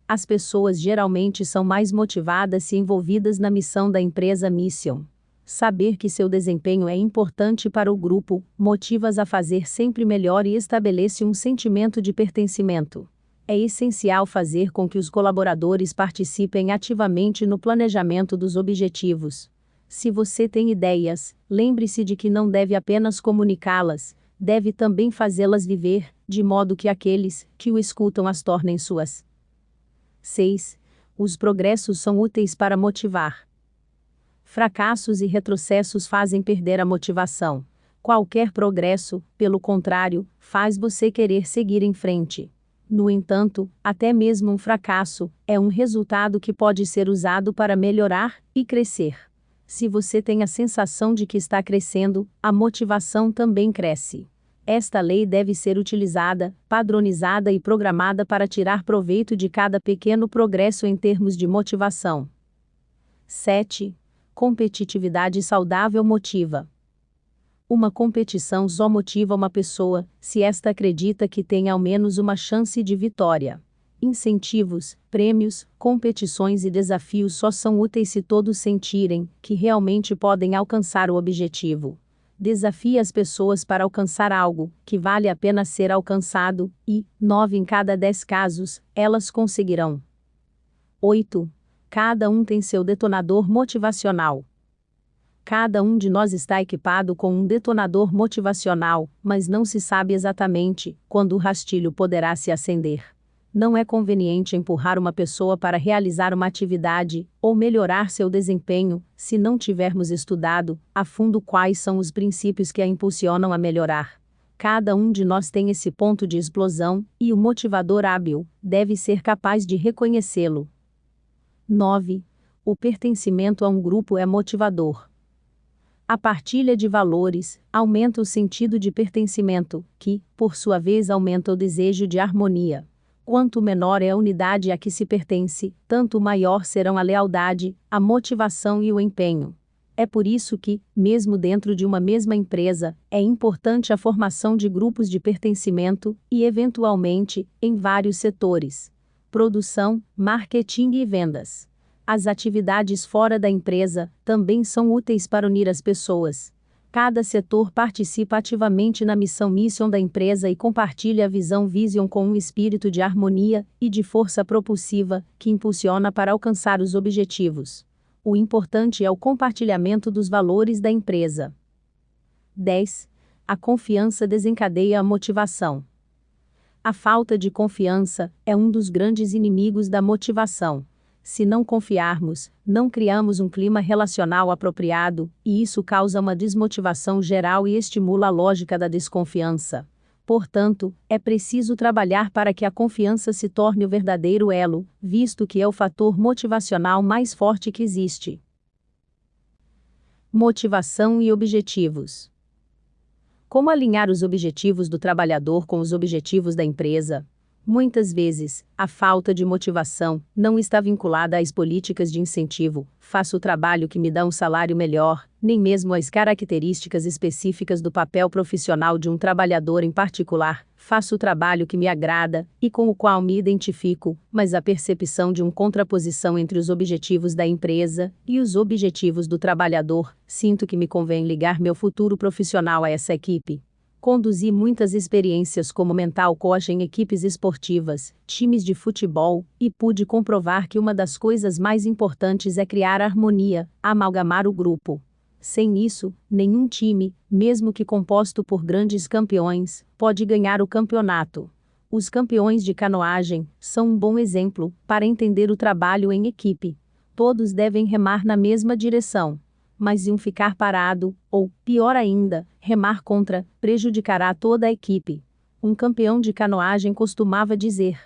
Speaker 1: As pessoas geralmente são mais motivadas se envolvidas na missão da empresa Mission. Saber que seu desempenho é importante para o grupo motiva-as a fazer sempre melhor e estabelece um sentimento de pertencimento. É essencial fazer com que os colaboradores participem ativamente no planejamento dos objetivos. Se você tem ideias, lembre-se de que não deve apenas comunicá-las, deve também fazê-las viver, de modo que aqueles que o escutam as tornem suas. 6. Os progressos são úteis para motivar. Fracassos e retrocessos fazem perder a motivação. Qualquer progresso, pelo contrário, faz você querer seguir em frente. No entanto, até mesmo um fracasso é um resultado que pode ser usado para melhorar e crescer. Se você tem a sensação de que está crescendo, a motivação também cresce. Esta lei deve ser utilizada, padronizada e programada para tirar proveito de cada pequeno progresso em termos de motivação. 7. Competitividade saudável motiva. Uma competição só motiva uma pessoa, se esta acredita que tem ao menos uma chance de vitória. Incentivos, prêmios, competições e desafios só são úteis se todos sentirem que realmente podem alcançar o objetivo. Desafie as pessoas para alcançar algo que vale a pena ser alcançado, e, 9 em cada 10 casos, elas conseguirão. 8. Cada um tem seu detonador motivacional. Cada um de nós está equipado com um detonador motivacional, mas não se sabe exatamente quando o rastilho poderá se acender. Não é conveniente empurrar uma pessoa para realizar uma atividade, ou melhorar seu desempenho, se não tivermos estudado a fundo quais são os princípios que a impulsionam a melhorar. Cada um de nós tem esse ponto de explosão, e o motivador hábil deve ser capaz de reconhecê-lo. 9. O pertencimento a um grupo é motivador. A partilha de valores aumenta o sentido de pertencimento, que, por sua vez, aumenta o desejo de harmonia. Quanto menor é a unidade a que se pertence, tanto maior serão a lealdade, a motivação e o empenho. É por isso que, mesmo dentro de uma mesma empresa, é importante a formação de grupos de pertencimento e, eventualmente, em vários setores: produção, marketing e vendas. As atividades fora da empresa também são úteis para unir as pessoas. Cada setor participa ativamente na missão da empresa e compartilha a vision com um espírito de harmonia e de força propulsiva que impulsiona para alcançar os objetivos. O importante é o compartilhamento dos valores da empresa. 10. A confiança desencadeia a motivação. A falta de confiança é um dos grandes inimigos da motivação. Se não confiarmos, não criamos um clima relacional apropriado, e isso causa uma desmotivação geral e estimula a lógica da desconfiança. Portanto, é preciso trabalhar para que a confiança se torne o verdadeiro elo, visto que é o fator motivacional mais forte que existe. Motivação e objetivos. Como alinhar os objetivos do trabalhador com os objetivos da empresa? Muitas vezes, a falta de motivação não está vinculada às políticas de incentivo, faço o trabalho que me dá um salário melhor, nem mesmo às características específicas do papel profissional de um trabalhador em particular, faço o trabalho que me agrada e com o qual me identifico, mas a percepção de uma contraposição entre os objetivos da empresa e os objetivos do trabalhador, sinto que me convém ligar meu futuro profissional a essa equipe. Conduzi muitas experiências como mental coach em equipes esportivas, times de futebol, e pude comprovar que uma das coisas mais importantes é criar harmonia, amalgamar o grupo. Sem isso, nenhum time, mesmo que composto por grandes campeões, pode ganhar o campeonato. Os campeões de canoagem são um bom exemplo para entender o trabalho em equipe. Todos devem remar na mesma direção. Mas se um ficar parado, ou, pior ainda, remar contra, prejudicará toda a equipe. Um campeão de canoagem costumava dizer: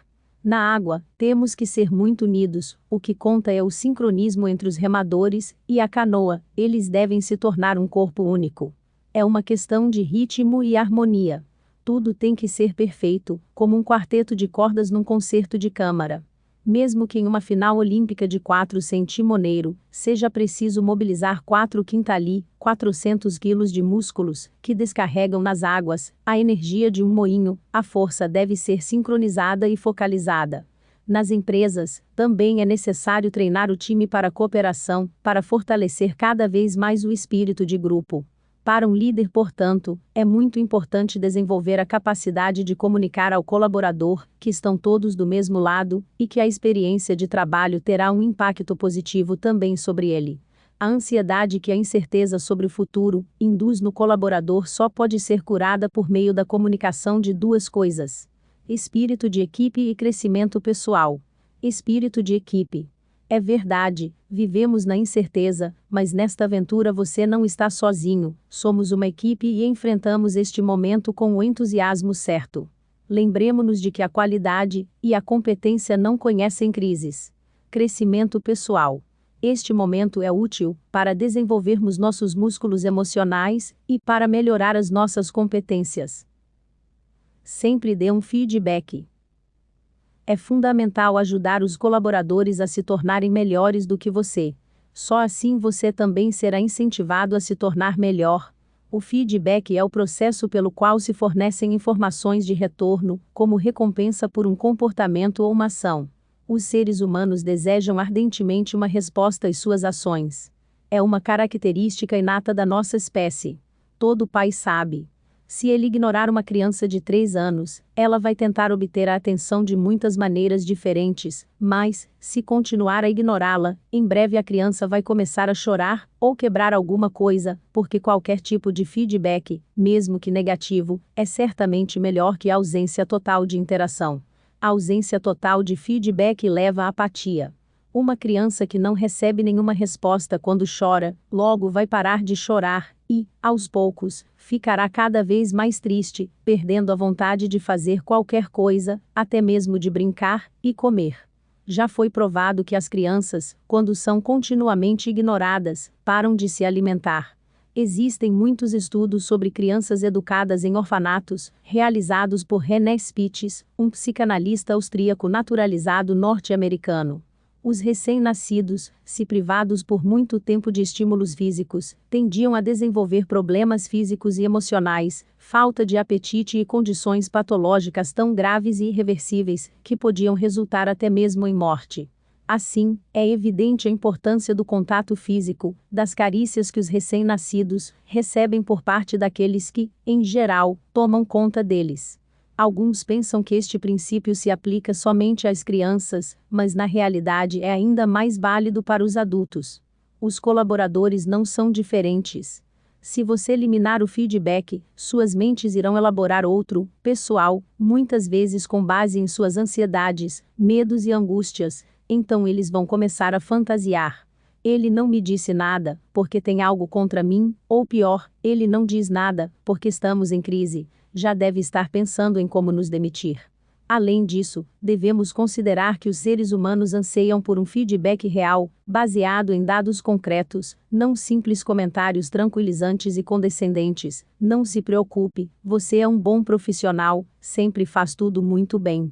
Speaker 1: na água, temos que ser muito unidos, o que conta é o sincronismo entre os remadores e a canoa, eles devem se tornar um corpo único. É uma questão de ritmo e harmonia. Tudo tem que ser perfeito, como um quarteto de cordas num concerto de câmara. Mesmo que em uma final olímpica de 400 timoneiro, seja preciso mobilizar 4 quintali, 400 quilos de músculos, que descarregam nas águas, a energia de um moinho, a força deve ser sincronizada e focalizada. Nas empresas, também é necessário treinar o time para a cooperação, para fortalecer cada vez mais o espírito de grupo. Para um líder, portanto, é muito importante desenvolver a capacidade de comunicar ao colaborador que estão todos do mesmo lado e que a experiência de trabalho terá um impacto positivo também sobre ele. A ansiedade que a incerteza sobre o futuro induz no colaborador só pode ser curada por meio da comunicação de duas coisas: espírito de equipe e crescimento pessoal. Espírito de equipe. É verdade, vivemos na incerteza, mas nesta aventura você não está sozinho, somos uma equipe e enfrentamos este momento com o entusiasmo certo. Lembremos-nos de que a qualidade e a competência não conhecem crises. Crescimento pessoal. Este momento é útil para desenvolvermos nossos músculos emocionais e para melhorar as nossas competências. Sempre dê um feedback. É fundamental ajudar os colaboradores a se tornarem melhores do que você. Só assim você também será incentivado a se tornar melhor. O feedback é o processo pelo qual se fornecem informações de retorno, como recompensa por um comportamento ou uma ação. Os seres humanos desejam ardentemente uma resposta às suas ações. É uma característica inata da nossa espécie. Todo pai sabe. Se ele ignorar uma criança de 3 anos, ela vai tentar obter a atenção de muitas maneiras diferentes, mas, se continuar a ignorá-la, em breve a criança vai começar a chorar ou quebrar alguma coisa, porque qualquer tipo de feedback, mesmo que negativo, é certamente melhor que a ausência total de interação. A ausência total de feedback leva à apatia. Uma criança que não recebe nenhuma resposta quando chora, logo vai parar de chorar e, aos poucos, ficará cada vez mais triste, perdendo a vontade de fazer qualquer coisa, até mesmo de brincar e comer. Já foi provado que as crianças, quando são continuamente ignoradas, param de se alimentar. Existem muitos estudos sobre crianças educadas em orfanatos, realizados por René Spitz, um psicanalista austríaco naturalizado norte-americano. Os recém-nascidos, se privados por muito tempo de estímulos físicos, tendiam a desenvolver problemas físicos e emocionais, falta de apetite e condições patológicas tão graves e irreversíveis, que podiam resultar até mesmo em morte. Assim, é evidente a importância do contato físico, das carícias que os recém-nascidos recebem por parte daqueles que, em geral, tomam conta deles. Alguns pensam que este princípio se aplica somente às crianças, mas na realidade é ainda mais válido para os adultos. Os colaboradores não são diferentes. Se você eliminar o feedback, suas mentes irão elaborar outro, pessoal, muitas vezes com base em suas ansiedades, medos e angústias, então eles vão começar a fantasiar. Ele não me disse nada, porque tem algo contra mim, ou pior, ele não diz nada, porque estamos em crise. Já deve estar pensando em como nos demitir. Além disso, devemos considerar que os seres humanos anseiam por um feedback real, baseado em dados concretos, não simples comentários tranquilizantes e condescendentes. Não se preocupe, você é um bom profissional, sempre faz tudo muito bem.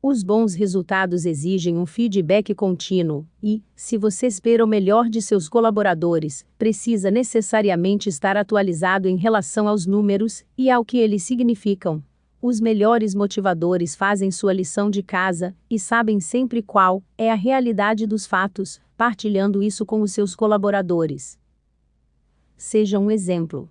Speaker 1: Os bons resultados exigem um feedback contínuo e, se você espera o melhor de seus colaboradores, precisa necessariamente estar atualizado em relação aos números e ao que eles significam. Os melhores motivadores fazem sua lição de casa e sabem sempre qual é a realidade dos fatos, partilhando isso com os seus colaboradores. Seja um exemplo.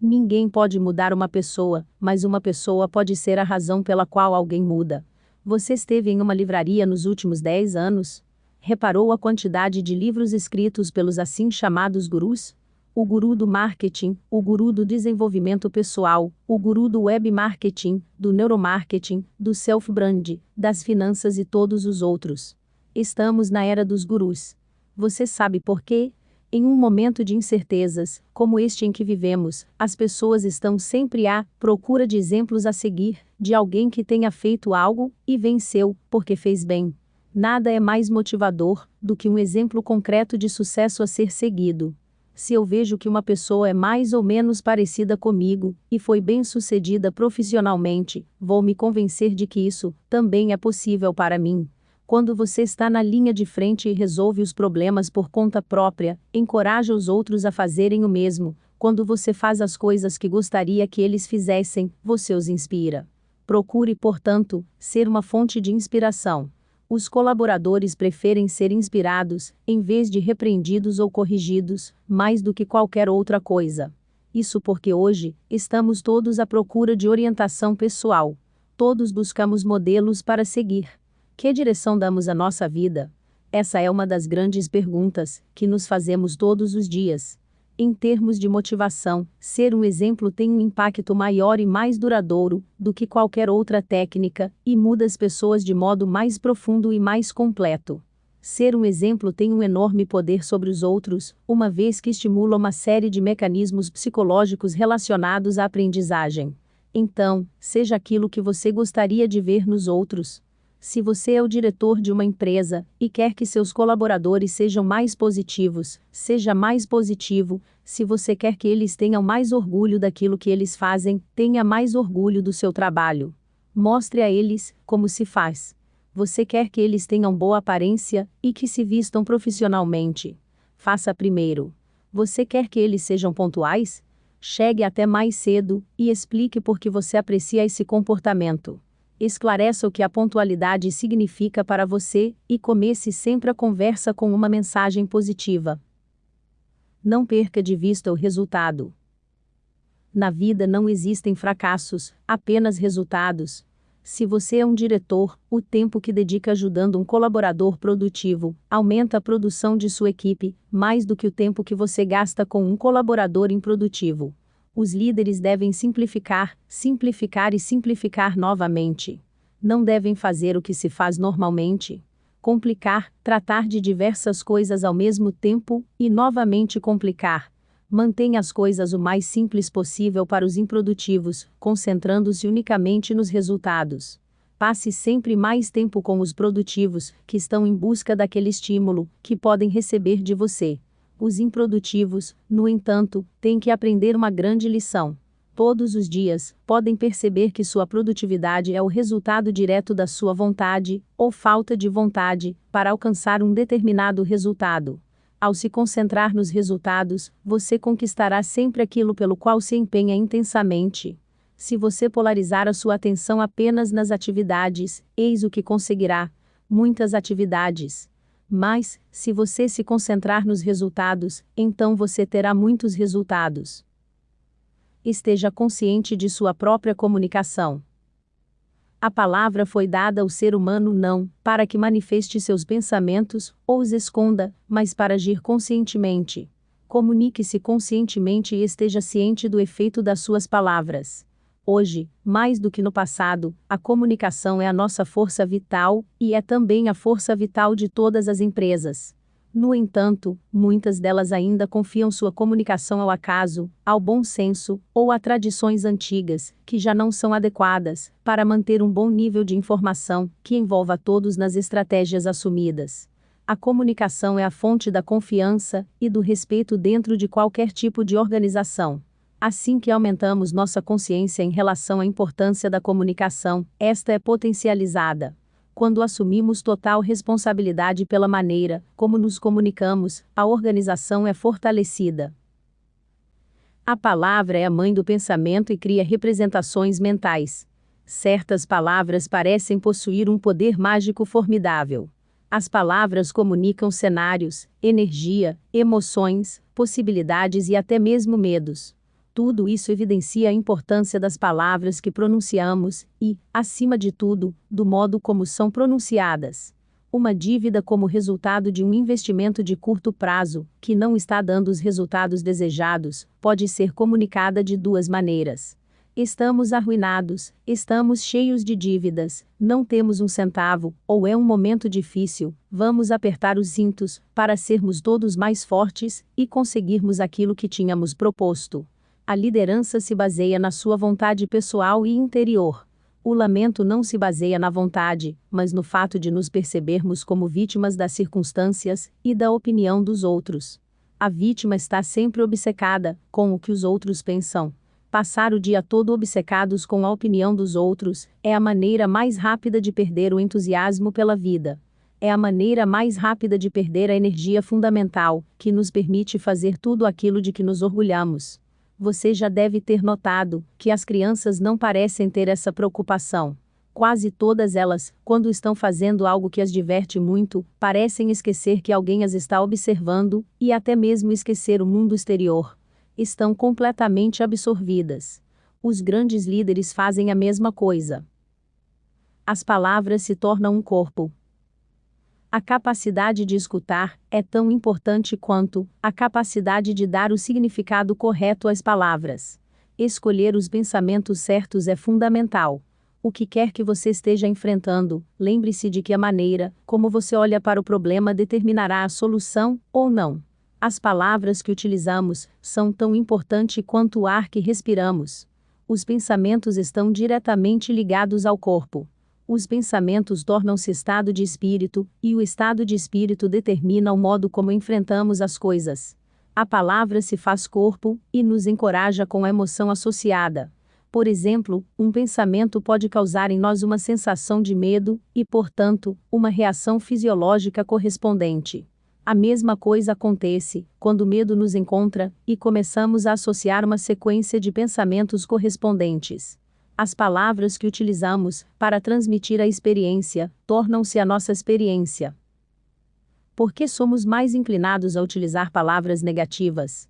Speaker 1: Ninguém pode mudar uma pessoa, mas uma pessoa pode ser a razão pela qual alguém muda. Você esteve em uma livraria nos últimos 10 anos? Reparou a quantidade de livros escritos pelos assim chamados gurus? O guru do marketing, o guru do desenvolvimento pessoal, o guru do web marketing, do neuromarketing, do self-brand, das finanças e todos os outros. Estamos na era dos gurus. Você sabe por quê? Em um momento de incertezas, como este em que vivemos, as pessoas estão sempre à procura de exemplos a seguir, de alguém que tenha feito algo e venceu, porque fez bem. Nada é mais motivador do que um exemplo concreto de sucesso a ser seguido. Se eu vejo que uma pessoa é mais ou menos parecida comigo e foi bem-sucedida profissionalmente, vou me convencer de que isso também é possível para mim. Quando você está na linha de frente e resolve os problemas por conta própria, encoraja os outros a fazerem o mesmo. Quando você faz as coisas que gostaria que eles fizessem, você os inspira. Procure, portanto, ser uma fonte de inspiração. Os colaboradores preferem ser inspirados, em vez de repreendidos ou corrigidos, mais do que qualquer outra coisa. Isso porque hoje, estamos todos à procura de orientação pessoal. Todos buscamos modelos para seguir. Que direção damos à nossa vida? Essa é uma das grandes perguntas que nos fazemos todos os dias. Em termos de motivação, ser um exemplo tem um impacto maior e mais duradouro do que qualquer outra técnica, e muda as pessoas de modo mais profundo e mais completo. Ser um exemplo tem um enorme poder sobre os outros, uma vez que estimula uma série de mecanismos psicológicos relacionados à aprendizagem. Então, seja aquilo que você gostaria de ver nos outros. Se você é o diretor de uma empresa e quer que seus colaboradores sejam mais positivos, seja mais positivo. Se você quer que eles tenham mais orgulho daquilo que eles fazem, tenha mais orgulho do seu trabalho. Mostre a eles como se faz. Você quer que eles tenham boa aparência e que se vistam profissionalmente. Faça primeiro. Você quer que eles sejam pontuais? Chegue até mais cedo e explique por que você aprecia esse comportamento. Esclareça o que a pontualidade significa para você e comece sempre a conversa com uma mensagem positiva. Não perca de vista o resultado. Na vida não existem fracassos, apenas resultados. Se você é um diretor, o tempo que dedica ajudando um colaborador produtivo aumenta a produção de sua equipe, mais do que o tempo que você gasta com um colaborador improdutivo. Os líderes devem simplificar, simplificar e simplificar novamente. Não devem fazer o que se faz normalmente. Complicar, tratar de diversas coisas ao mesmo tempo, e novamente complicar. Mantenha as coisas o mais simples possível para os improdutivos, concentrando-se unicamente nos resultados. Passe sempre mais tempo com os produtivos, que estão em busca daquele estímulo que podem receber de você. Os improdutivos, no entanto, têm que aprender uma grande lição. Todos os dias, podem perceber que sua produtividade é o resultado direto da sua vontade, ou falta de vontade, para alcançar um determinado resultado. Ao se concentrar nos resultados, você conquistará sempre aquilo pelo qual se empenha intensamente. Se você polarizar a sua atenção apenas nas atividades, eis o que conseguirá: muitas atividades. Mas, se você se concentrar nos resultados, então você terá muitos resultados. Esteja consciente de sua própria comunicação. A palavra foi dada ao ser humano não para que manifeste seus pensamentos ou os esconda, mas para agir conscientemente. Comunique-se conscientemente e esteja ciente do efeito das suas palavras. Hoje, mais do que no passado, a comunicação é a nossa força vital, e é também a força vital de todas as empresas. No entanto, muitas delas ainda confiam sua comunicação ao acaso, ao bom senso, ou a tradições antigas, que já não são adequadas, para manter um bom nível de informação, que envolva todos nas estratégias assumidas. A comunicação é a fonte da confiança e do respeito dentro de qualquer tipo de organização. Assim que aumentamos nossa consciência em relação à importância da comunicação, esta é potencializada. Quando assumimos total responsabilidade pela maneira como nos comunicamos, a organização é fortalecida. A palavra é a mãe do pensamento e cria representações mentais. Certas palavras parecem possuir um poder mágico formidável. As palavras comunicam cenários, energia, emoções, possibilidades e até mesmo medos. Tudo isso evidencia a importância das palavras que pronunciamos e, acima de tudo, do modo como são pronunciadas. Uma dívida como resultado de um investimento de curto prazo, que não está dando os resultados desejados, pode ser comunicada de duas maneiras. Estamos arruinados, estamos cheios de dívidas, não temos um centavo, ou é um momento difícil, vamos apertar os cintos, para sermos todos mais fortes e conseguirmos aquilo que tínhamos proposto. A liderança se baseia na sua vontade pessoal e interior. O lamento não se baseia na vontade, mas no fato de nos percebermos como vítimas das circunstâncias e da opinião dos outros. A vítima está sempre obcecada com o que os outros pensam. Passar o dia todo obcecados com a opinião dos outros é a maneira mais rápida de perder o entusiasmo pela vida. É a maneira mais rápida de perder a energia fundamental, que nos permite fazer tudo aquilo de que nos orgulhamos. Você já deve ter notado que as crianças não parecem ter essa preocupação. Quase todas elas, quando estão fazendo algo que as diverte muito, parecem esquecer que alguém as está observando, e até mesmo esquecer o mundo exterior. Estão completamente absorvidas. Os grandes líderes fazem a mesma coisa. As palavras se tornam um corpo. A capacidade de escutar é tão importante quanto a capacidade de dar o significado correto às palavras. Escolher os pensamentos certos é fundamental. O que quer que você esteja enfrentando, lembre-se de que a maneira como você olha para o problema determinará a solução ou não. As palavras que utilizamos são tão importantes quanto o ar que respiramos. Os pensamentos estão diretamente ligados ao corpo. Os pensamentos tornam-se estado de espírito, e o estado de espírito determina o modo como enfrentamos as coisas. A palavra se faz corpo, e nos encoraja com a emoção associada. Por exemplo, um pensamento pode causar em nós uma sensação de medo, e, portanto, uma reação fisiológica correspondente. A mesma coisa acontece quando o medo nos encontra, e começamos a associar uma sequência de pensamentos correspondentes. As palavras que utilizamos para transmitir a experiência tornam-se a nossa experiência. Por que somos mais inclinados a utilizar palavras negativas?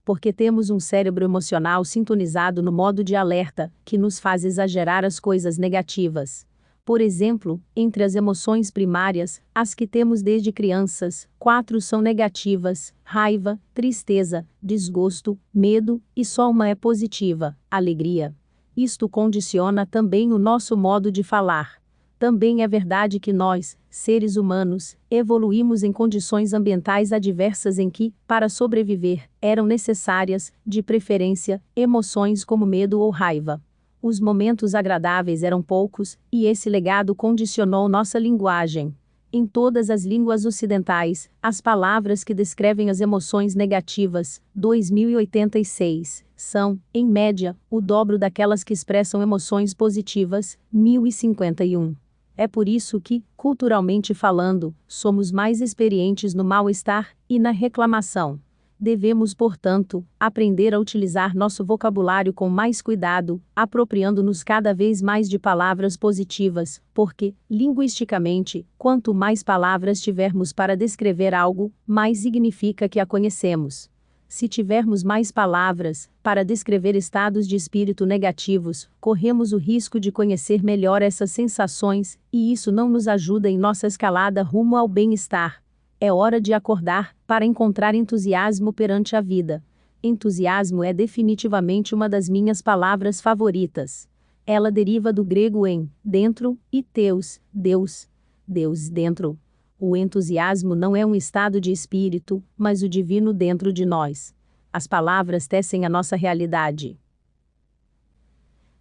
Speaker 1: Porque temos um cérebro emocional sintonizado no modo de alerta, que nos faz exagerar as coisas negativas. Por exemplo, entre as emoções primárias, as que temos desde crianças, 4 são negativas: raiva, tristeza, desgosto, medo, e só uma é positiva: alegria. Isto condiciona também o nosso modo de falar. Também é verdade que nós, seres humanos, evoluímos em condições ambientais adversas em que, para sobreviver, eram necessárias, de preferência, emoções como medo ou raiva. Os momentos agradáveis eram poucos, e esse legado condicionou nossa linguagem. Em todas as línguas ocidentais, as palavras que descrevem as emoções negativas, 2086, são, em média, o dobro daquelas que expressam emoções positivas, 1051. É por isso que, culturalmente falando, somos mais experientes no mal-estar e na reclamação. Devemos, portanto, aprender a utilizar nosso vocabulário com mais cuidado, apropriando-nos cada vez mais de palavras positivas, porque, linguisticamente, quanto mais palavras tivermos para descrever algo, mais significa que a conhecemos. Se tivermos mais palavras para descrever estados de espírito negativos, corremos o risco de conhecer melhor essas sensações, e isso não nos ajuda em nossa escalada rumo ao bem-estar. É hora de acordar para encontrar entusiasmo perante a vida. Entusiasmo é definitivamente uma das minhas palavras favoritas. Ela deriva do grego em dentro e theos, Deus. Deus dentro. O entusiasmo não é um estado de espírito, mas o divino dentro de nós. As palavras tecem a nossa realidade.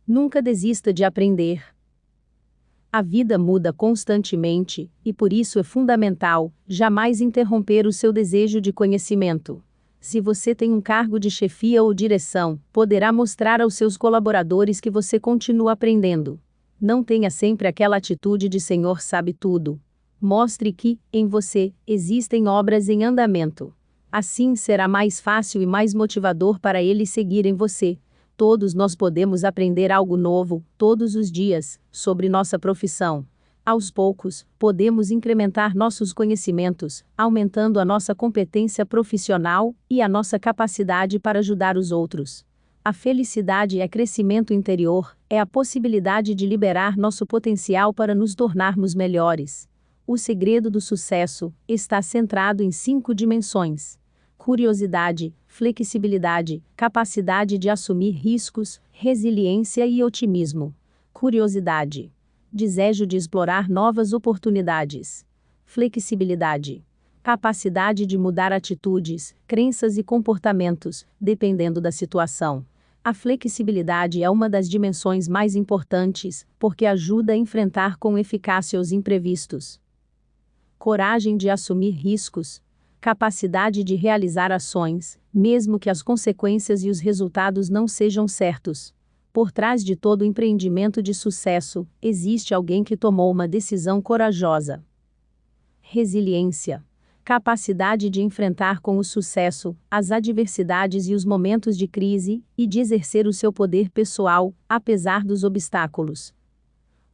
Speaker 1: Nunca desista de aprender. A vida muda constantemente, e por isso é fundamental jamais interromper o seu desejo de conhecimento. Se você tem um cargo de chefia ou direção, poderá mostrar aos seus colaboradores que você continua aprendendo. Não tenha sempre aquela atitude de Senhor sabe tudo. Mostre que, em você, existem obras em andamento. Assim será mais fácil e mais motivador para eles seguirem você. Todos nós podemos aprender algo novo, todos os dias, sobre nossa profissão. Aos poucos, podemos incrementar nossos conhecimentos, aumentando a nossa competência profissional e a nossa capacidade para ajudar os outros. A felicidade é crescimento interior, é a possibilidade de liberar nosso potencial para nos tornarmos melhores. O segredo do sucesso está centrado em 5 dimensões: curiosidade, flexibilidade, capacidade de assumir riscos, resiliência e otimismo. Curiosidade. Desejo de explorar novas oportunidades. Flexibilidade. Capacidade de mudar atitudes, crenças e comportamentos, dependendo da situação. A flexibilidade é uma das dimensões mais importantes, porque ajuda a enfrentar com eficácia os imprevistos. Coragem de assumir riscos. Capacidade de realizar ações, mesmo que as consequências e os resultados não sejam certos. Por trás de todo empreendimento de sucesso, existe alguém que tomou uma decisão corajosa. Resiliência. Capacidade de enfrentar com o sucesso as adversidades e os momentos de crise, e de exercer o seu poder pessoal, apesar dos obstáculos.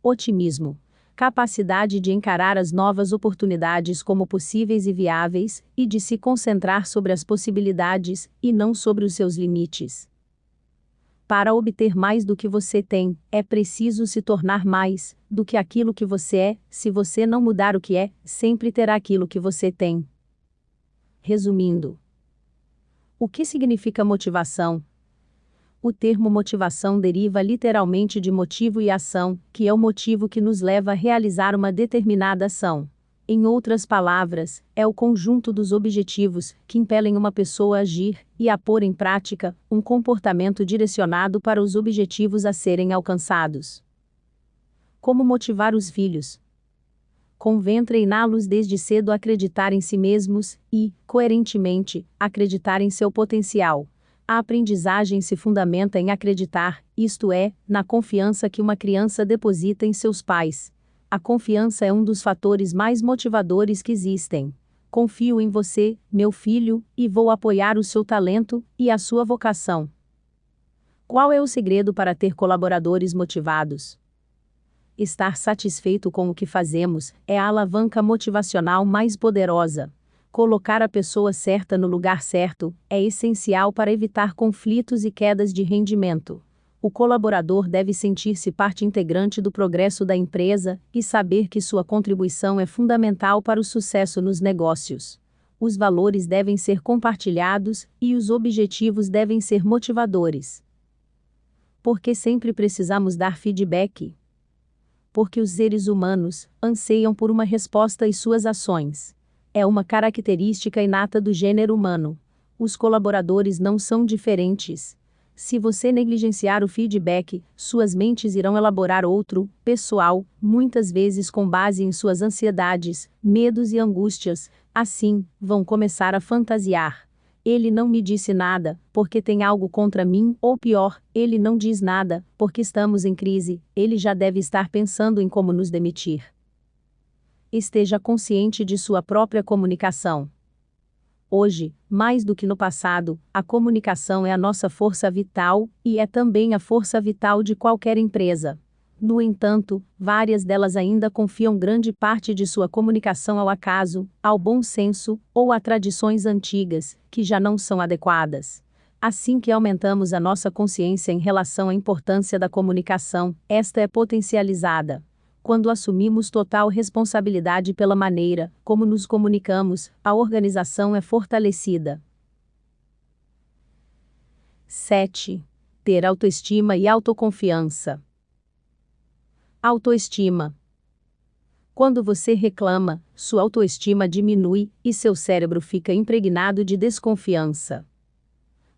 Speaker 1: Otimismo. Capacidade de encarar as novas oportunidades como possíveis e viáveis, e de se concentrar sobre as possibilidades, e não sobre os seus limites. Para obter mais do que você tem, é preciso se tornar mais do que aquilo que você é. Se você não mudar o que é, sempre terá aquilo que você tem. Resumindo, o que significa motivação? O termo motivação deriva literalmente de motivo e ação, que é o motivo que nos leva a realizar uma determinada ação. Em outras palavras, é o conjunto dos objetivos que impelem uma pessoa a agir e a pôr em prática um comportamento direcionado para os objetivos a serem alcançados. Como motivar os filhos? Convém treiná-los desde cedo a acreditar em si mesmos e, coerentemente, acreditar em seu potencial. A aprendizagem se fundamenta em acreditar, isto é, na confiança que uma criança deposita em seus pais. A confiança é um dos fatores mais motivadores que existem. Confio em você, meu filho, e vou apoiar o seu talento e a sua vocação. Qual é o segredo para ter colaboradores motivados? Estar satisfeito com o que fazemos é a alavanca motivacional mais poderosa. Colocar a pessoa certa no lugar certo é essencial para evitar conflitos e quedas de rendimento. O colaborador deve sentir-se parte integrante do progresso da empresa e saber que sua contribuição é fundamental para o sucesso nos negócios. Os valores devem ser compartilhados e os objetivos devem ser motivadores. Por que sempre precisamos dar feedback? Porque os seres humanos anseiam por uma resposta às suas ações. É uma característica inata do gênero humano. Os colaboradores não são diferentes. Se você negligenciar o feedback, suas mentes irão elaborar outro, pessoal, muitas vezes com base em suas ansiedades, medos e angústias. Assim, vão começar a fantasiar. Ele não me disse nada, porque tem algo contra mim, ou pior, ele não diz nada, porque estamos em crise, ele já deve estar pensando em como nos demitir. Esteja consciente de sua própria comunicação. Hoje, mais do que no passado, a comunicação é a nossa força vital, e é também a força vital de qualquer empresa. No entanto, várias delas ainda confiam grande parte de sua comunicação ao acaso, ao bom senso, ou a tradições antigas, que já não são adequadas. Assim que aumentamos a nossa consciência em relação à importância da comunicação, esta é potencializada. Quando assumimos total responsabilidade pela maneira como nos comunicamos, a organização é fortalecida. 7. Ter autoestima e autoconfiança. Autoestima. Quando você reclama, sua autoestima diminui e seu cérebro fica impregnado de desconfiança.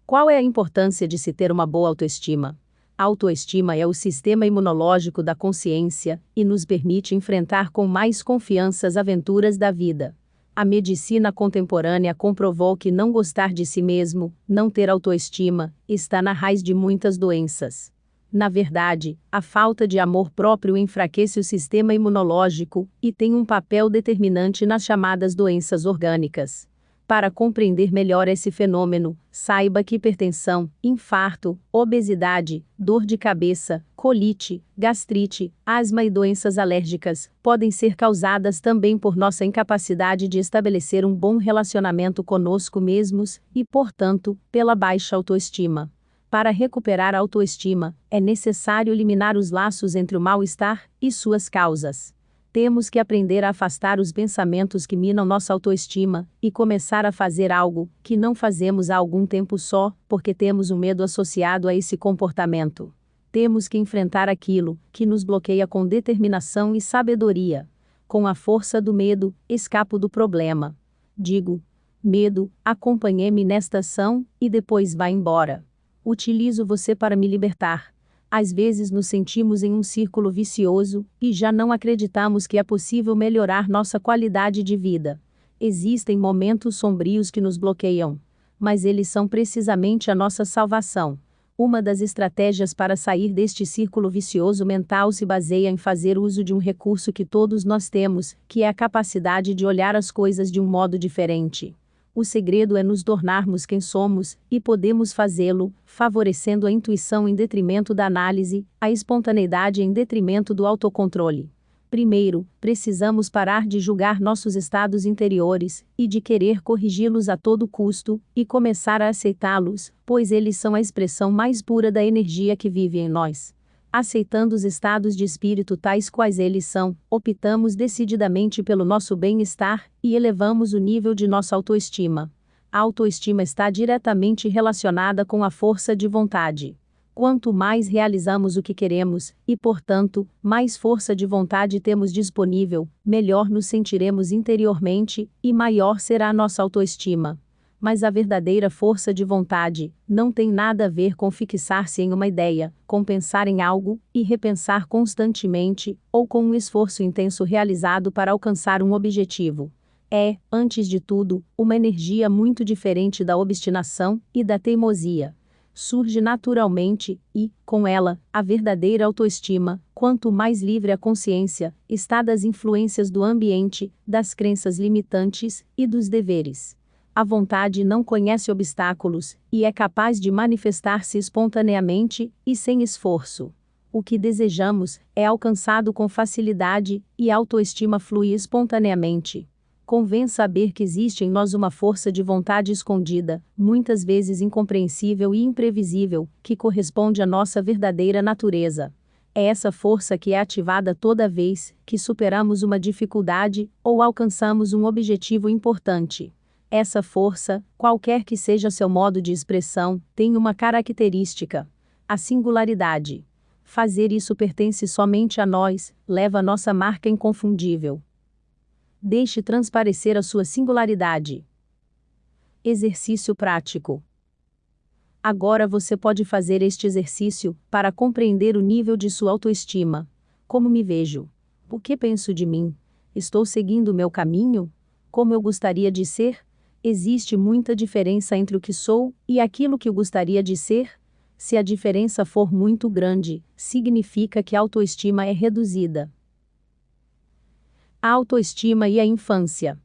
Speaker 1: Qual é a importância de se ter uma boa autoestima? A autoestima é o sistema imunológico da consciência e nos permite enfrentar com mais confiança as aventuras da vida. A medicina contemporânea comprovou que não gostar de si mesmo, não ter autoestima, está na raiz de muitas doenças. Na verdade, a falta de amor próprio enfraquece o sistema imunológico e tem um papel determinante nas chamadas doenças orgânicas. Para compreender melhor esse fenômeno, saiba que hipertensão, infarto, obesidade, dor de cabeça, colite, gastrite, asma e doenças alérgicas podem ser causadas também por nossa incapacidade de estabelecer um bom relacionamento conosco mesmos e, portanto, pela baixa autoestima. Para recuperar a autoestima, é necessário eliminar os laços entre o mal-estar e suas causas. Temos que aprender a afastar os pensamentos que minam nossa autoestima e começar a fazer algo que não fazemos há algum tempo só, porque temos um medo associado a esse comportamento. Temos que enfrentar aquilo que nos bloqueia com determinação e sabedoria. Com a força do medo, escapo do problema. Digo: medo, acompanhe-me nesta ação e depois vá embora. Utilizo você para me libertar. Às vezes nos sentimos em um círculo vicioso, e já não acreditamos que é possível melhorar nossa qualidade de vida. Existem momentos sombrios que nos bloqueiam, mas eles são precisamente a nossa salvação. Uma das estratégias para sair deste círculo vicioso mental se baseia em fazer uso de um recurso que todos nós temos, que é a capacidade de olhar as coisas de um modo diferente. O segredo é nos tornarmos quem somos, e podemos fazê-lo, favorecendo a intuição em detrimento da análise, a espontaneidade em detrimento do autocontrole. Primeiro, precisamos parar de julgar nossos estados interiores, e de querer corrigi-los a todo custo, e começar a aceitá-los, pois eles são a expressão mais pura da energia que vive em nós. Aceitando os estados de espírito tais quais eles são, optamos decididamente pelo nosso bem-estar, e elevamos o nível de nossa autoestima. A autoestima está diretamente relacionada com a força de vontade. Quanto mais realizamos o que queremos, e portanto, mais força de vontade temos disponível, melhor nos sentiremos interiormente, e maior será a nossa autoestima. Mas a verdadeira força de vontade não tem nada a ver com fixar-se em uma ideia, com pensar em algo, e repensar constantemente, ou com um esforço intenso realizado para alcançar um objetivo. É, antes de tudo, uma energia muito diferente da obstinação e da teimosia. Surge naturalmente, e, com ela, a verdadeira autoestima. Quanto mais livre a consciência está das influências do ambiente, das crenças limitantes e dos deveres. A vontade não conhece obstáculos, e é capaz de manifestar-se espontaneamente e sem esforço. O que desejamos é alcançado com facilidade, e a autoestima flui espontaneamente. Convém saber que existe em nós uma força de vontade escondida, muitas vezes incompreensível e imprevisível, que corresponde à nossa verdadeira natureza. É essa força que é ativada toda vez que superamos uma dificuldade ou alcançamos um objetivo importante. Essa força, qualquer que seja seu modo de expressão, tem uma característica: a singularidade. Fazer isso pertence somente a nós, leva a nossa marca inconfundível. Deixe transparecer a sua singularidade. Exercício prático. Agora você pode fazer este exercício para compreender o nível de sua autoestima. Como me vejo? O que penso de mim? Estou seguindo o meu caminho? Como eu gostaria de ser? Existe muita diferença entre o que sou e aquilo que eu gostaria de ser? Se a diferença for muito grande, significa que a autoestima é reduzida. A autoestima e a infância.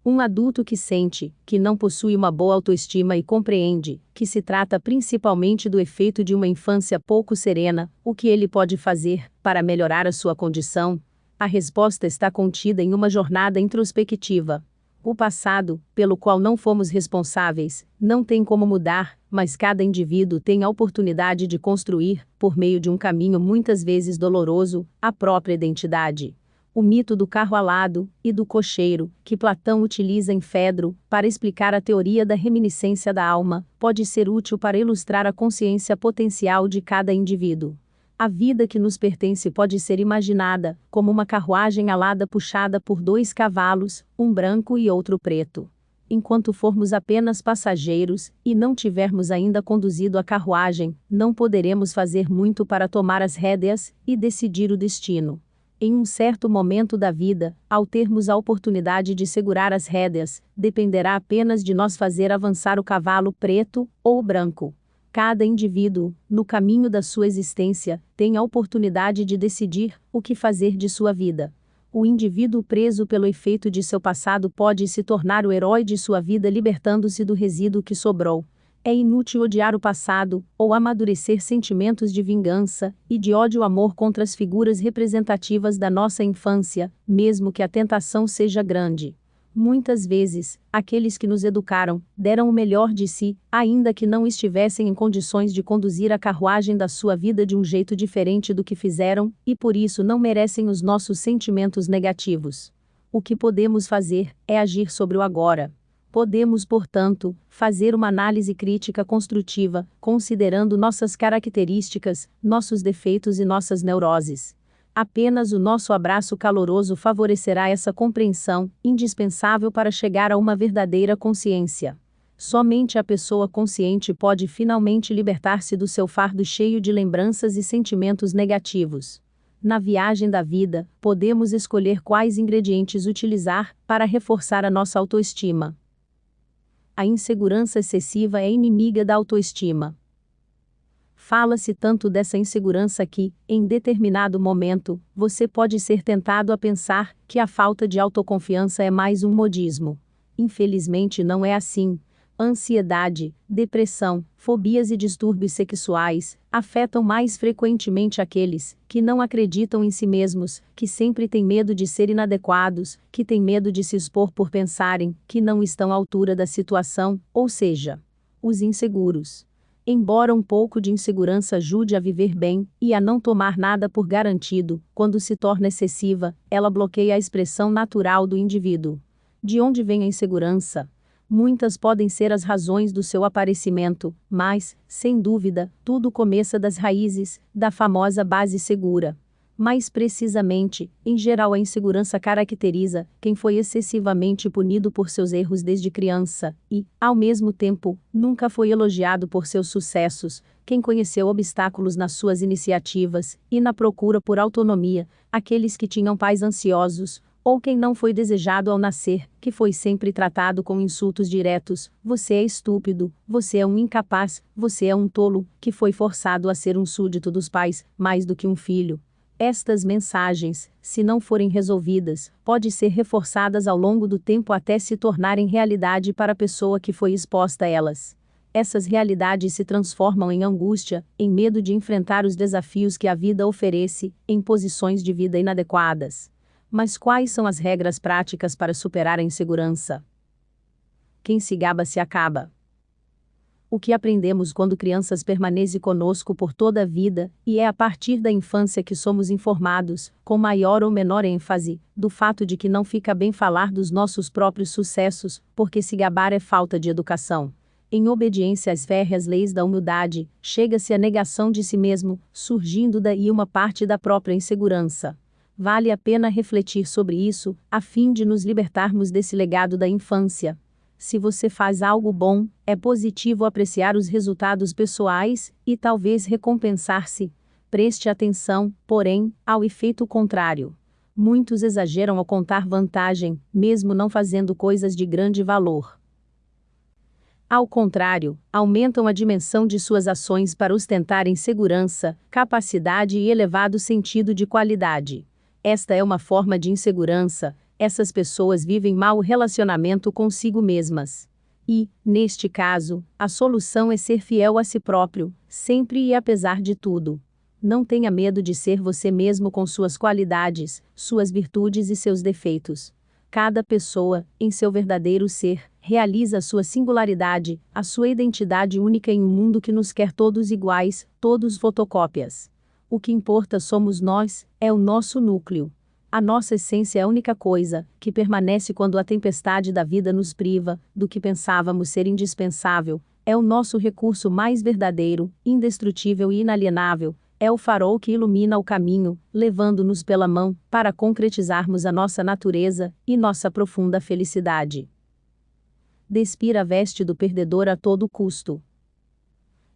Speaker 1: Um adulto que sente que não possui uma boa autoestima e compreende que se trata principalmente do efeito de uma infância pouco serena, o que ele pode fazer para melhorar a sua condição? A resposta está contida em uma jornada introspectiva. O passado, pelo qual não fomos responsáveis, não tem como mudar, mas cada indivíduo tem a oportunidade de construir, por meio de um caminho muitas vezes doloroso, a própria identidade. O mito do carro alado e do cocheiro, que Platão utiliza em Fedro para explicar a teoria da reminiscência da alma, pode ser útil para ilustrar a consciência potencial de cada indivíduo. A vida que nos pertence pode ser imaginada como uma carruagem alada puxada por 2 cavalos, um branco e outro preto. Enquanto formos apenas passageiros e não tivermos ainda conduzido a carruagem, não poderemos fazer muito para tomar as rédeas e decidir o destino. Em um certo momento da vida, ao termos a oportunidade de segurar as rédeas, dependerá apenas de nós fazer avançar o cavalo preto ou o branco. Cada indivíduo, no caminho da sua existência, tem a oportunidade de decidir o que fazer de sua vida. O indivíduo preso pelo efeito de seu passado pode se tornar o herói de sua vida libertando-se do resíduo que sobrou. É inútil odiar o passado, ou amadurecer sentimentos de vingança e de ódio-amor contra as figuras representativas da nossa infância, mesmo que a tentação seja grande. Muitas vezes, aqueles que nos educaram, deram o melhor de si, ainda que não estivessem em condições de conduzir a carruagem da sua vida de um jeito diferente do que fizeram, e por isso não merecem os nossos sentimentos negativos. O que podemos fazer é agir sobre o agora. Podemos, portanto, fazer uma análise crítica construtiva, considerando nossas características, nossos defeitos e nossas neuroses. Apenas o nosso abraço caloroso favorecerá essa compreensão, indispensável para chegar a uma verdadeira consciência. Somente a pessoa consciente pode finalmente libertar-se do seu fardo cheio de lembranças e sentimentos negativos. Na viagem da vida, podemos escolher quais ingredientes utilizar para reforçar a nossa autoestima. A insegurança excessiva é inimiga da autoestima. Fala-se tanto dessa insegurança que, em determinado momento, você pode ser tentado a pensar que a falta de autoconfiança é mais um modismo. Infelizmente não é assim. ansiedade, depressão, fobias e distúrbios sexuais, afetam mais frequentemente aqueles que não acreditam em si mesmos, que sempre têm medo de ser inadequados, que têm medo de se expor por pensarem que não estão à altura da situação, ou seja, os inseguros. Embora um pouco de insegurança ajude a viver bem e a não tomar nada por garantido, quando se torna excessiva, ela bloqueia a expressão natural do indivíduo. De onde vem a insegurança? Muitas podem ser as razões do seu aparecimento, mas, sem dúvida, tudo começa das raízes, da famosa base segura. Mais precisamente, em geral a insegurança caracteriza quem foi excessivamente punido por seus erros desde criança e, ao mesmo tempo, nunca foi elogiado por seus sucessos, quem conheceu obstáculos nas suas iniciativas e na procura por autonomia, aqueles que tinham pais ansiosos, ou quem não foi desejado ao nascer, que foi sempre tratado com insultos diretos: você é estúpido, você é um incapaz, você é um tolo, que foi forçado a ser um súdito dos pais, mais do que um filho. Estas mensagens, se não forem resolvidas, podem ser reforçadas ao longo do tempo até se tornarem realidade para a pessoa que foi exposta a elas. Essas realidades se transformam em angústia, em medo de enfrentar os desafios que a vida oferece, em posições de vida inadequadas. Mas quais são as regras práticas para superar a insegurança? Quem se gaba se acaba. O que aprendemos quando crianças permanece conosco por toda a vida, e é a partir da infância que somos informados, com maior ou menor ênfase, do fato de que não fica bem falar dos nossos próprios sucessos, porque se gabar é falta de educação. Em obediência às férreas leis da humildade, chega-se à negação de si mesmo, surgindo daí uma parte da própria insegurança. Vale a pena refletir sobre isso, a fim de nos libertarmos desse legado da infância. Se você faz algo bom, é positivo apreciar os resultados pessoais e talvez recompensar-se. Preste atenção, porém, ao efeito contrário. Muitos exageram ao contar vantagem, mesmo não fazendo coisas de grande valor. Ao contrário, aumentam a dimensão de suas ações para ostentarem segurança, capacidade e elevado sentido de qualidade. Esta é uma forma de insegurança. Essas pessoas vivem mal o relacionamento consigo mesmas. E, neste caso, a solução é ser fiel a si próprio, sempre e apesar de tudo. Não tenha medo de ser você mesmo com suas qualidades, suas virtudes e seus defeitos. Cada pessoa, em seu verdadeiro ser, realiza a sua singularidade, a sua identidade única em um mundo que nos quer todos iguais, todos fotocópias. O que importa somos nós, é o nosso núcleo. A nossa essência é a única coisa que permanece quando a tempestade da vida nos priva do que pensávamos ser indispensável. É o nosso recurso mais verdadeiro, indestrutível e inalienável. É o farol que ilumina o caminho, levando-nos pela mão, para concretizarmos a nossa natureza e nossa profunda felicidade. Despir a veste do perdedor a todo custo.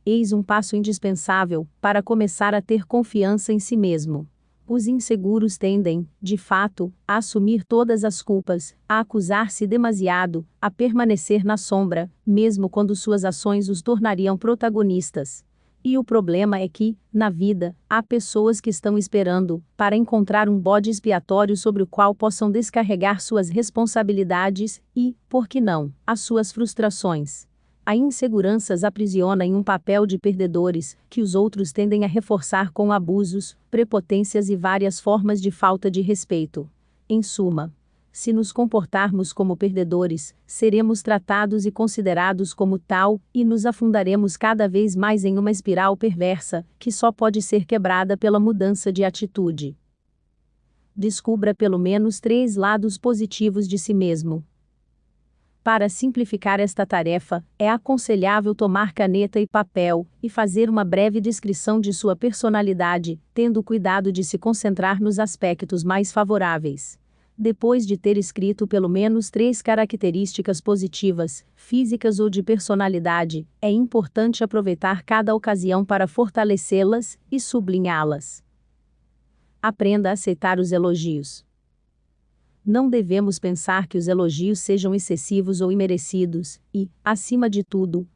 Speaker 1: Eis um passo indispensável para começar a ter confiança em si mesmo. Os inseguros tendem, de fato, a assumir todas as culpas, a acusar-se demasiado, a permanecer na sombra, mesmo quando suas ações os tornariam protagonistas. E o problema é que, na vida, há pessoas que estão esperando para encontrar um bode expiatório sobre o qual possam descarregar suas responsabilidades e, por que não, as suas frustrações. A insegurança os aprisiona em um papel de perdedores, que os outros tendem a reforçar com abusos, prepotências e várias formas de falta de respeito. Em suma, se nos comportarmos como perdedores, seremos tratados e considerados como tal, e nos afundaremos cada vez mais em uma espiral perversa, que só pode ser quebrada pela mudança de atitude. Descubra pelo menos 3 lados positivos de si mesmo. Para simplificar esta tarefa, é aconselhável tomar caneta e papel, e fazer uma breve descrição de sua personalidade, tendo cuidado de se concentrar nos aspectos mais favoráveis. Depois de ter escrito pelo menos 3 características positivas, físicas ou de personalidade, é importante aproveitar cada ocasião para fortalecê-las e sublinhá-las. Aprenda a aceitar os elogios. Não devemos pensar que os elogios sejam excessivos ou imerecidos, e, acima de tudo,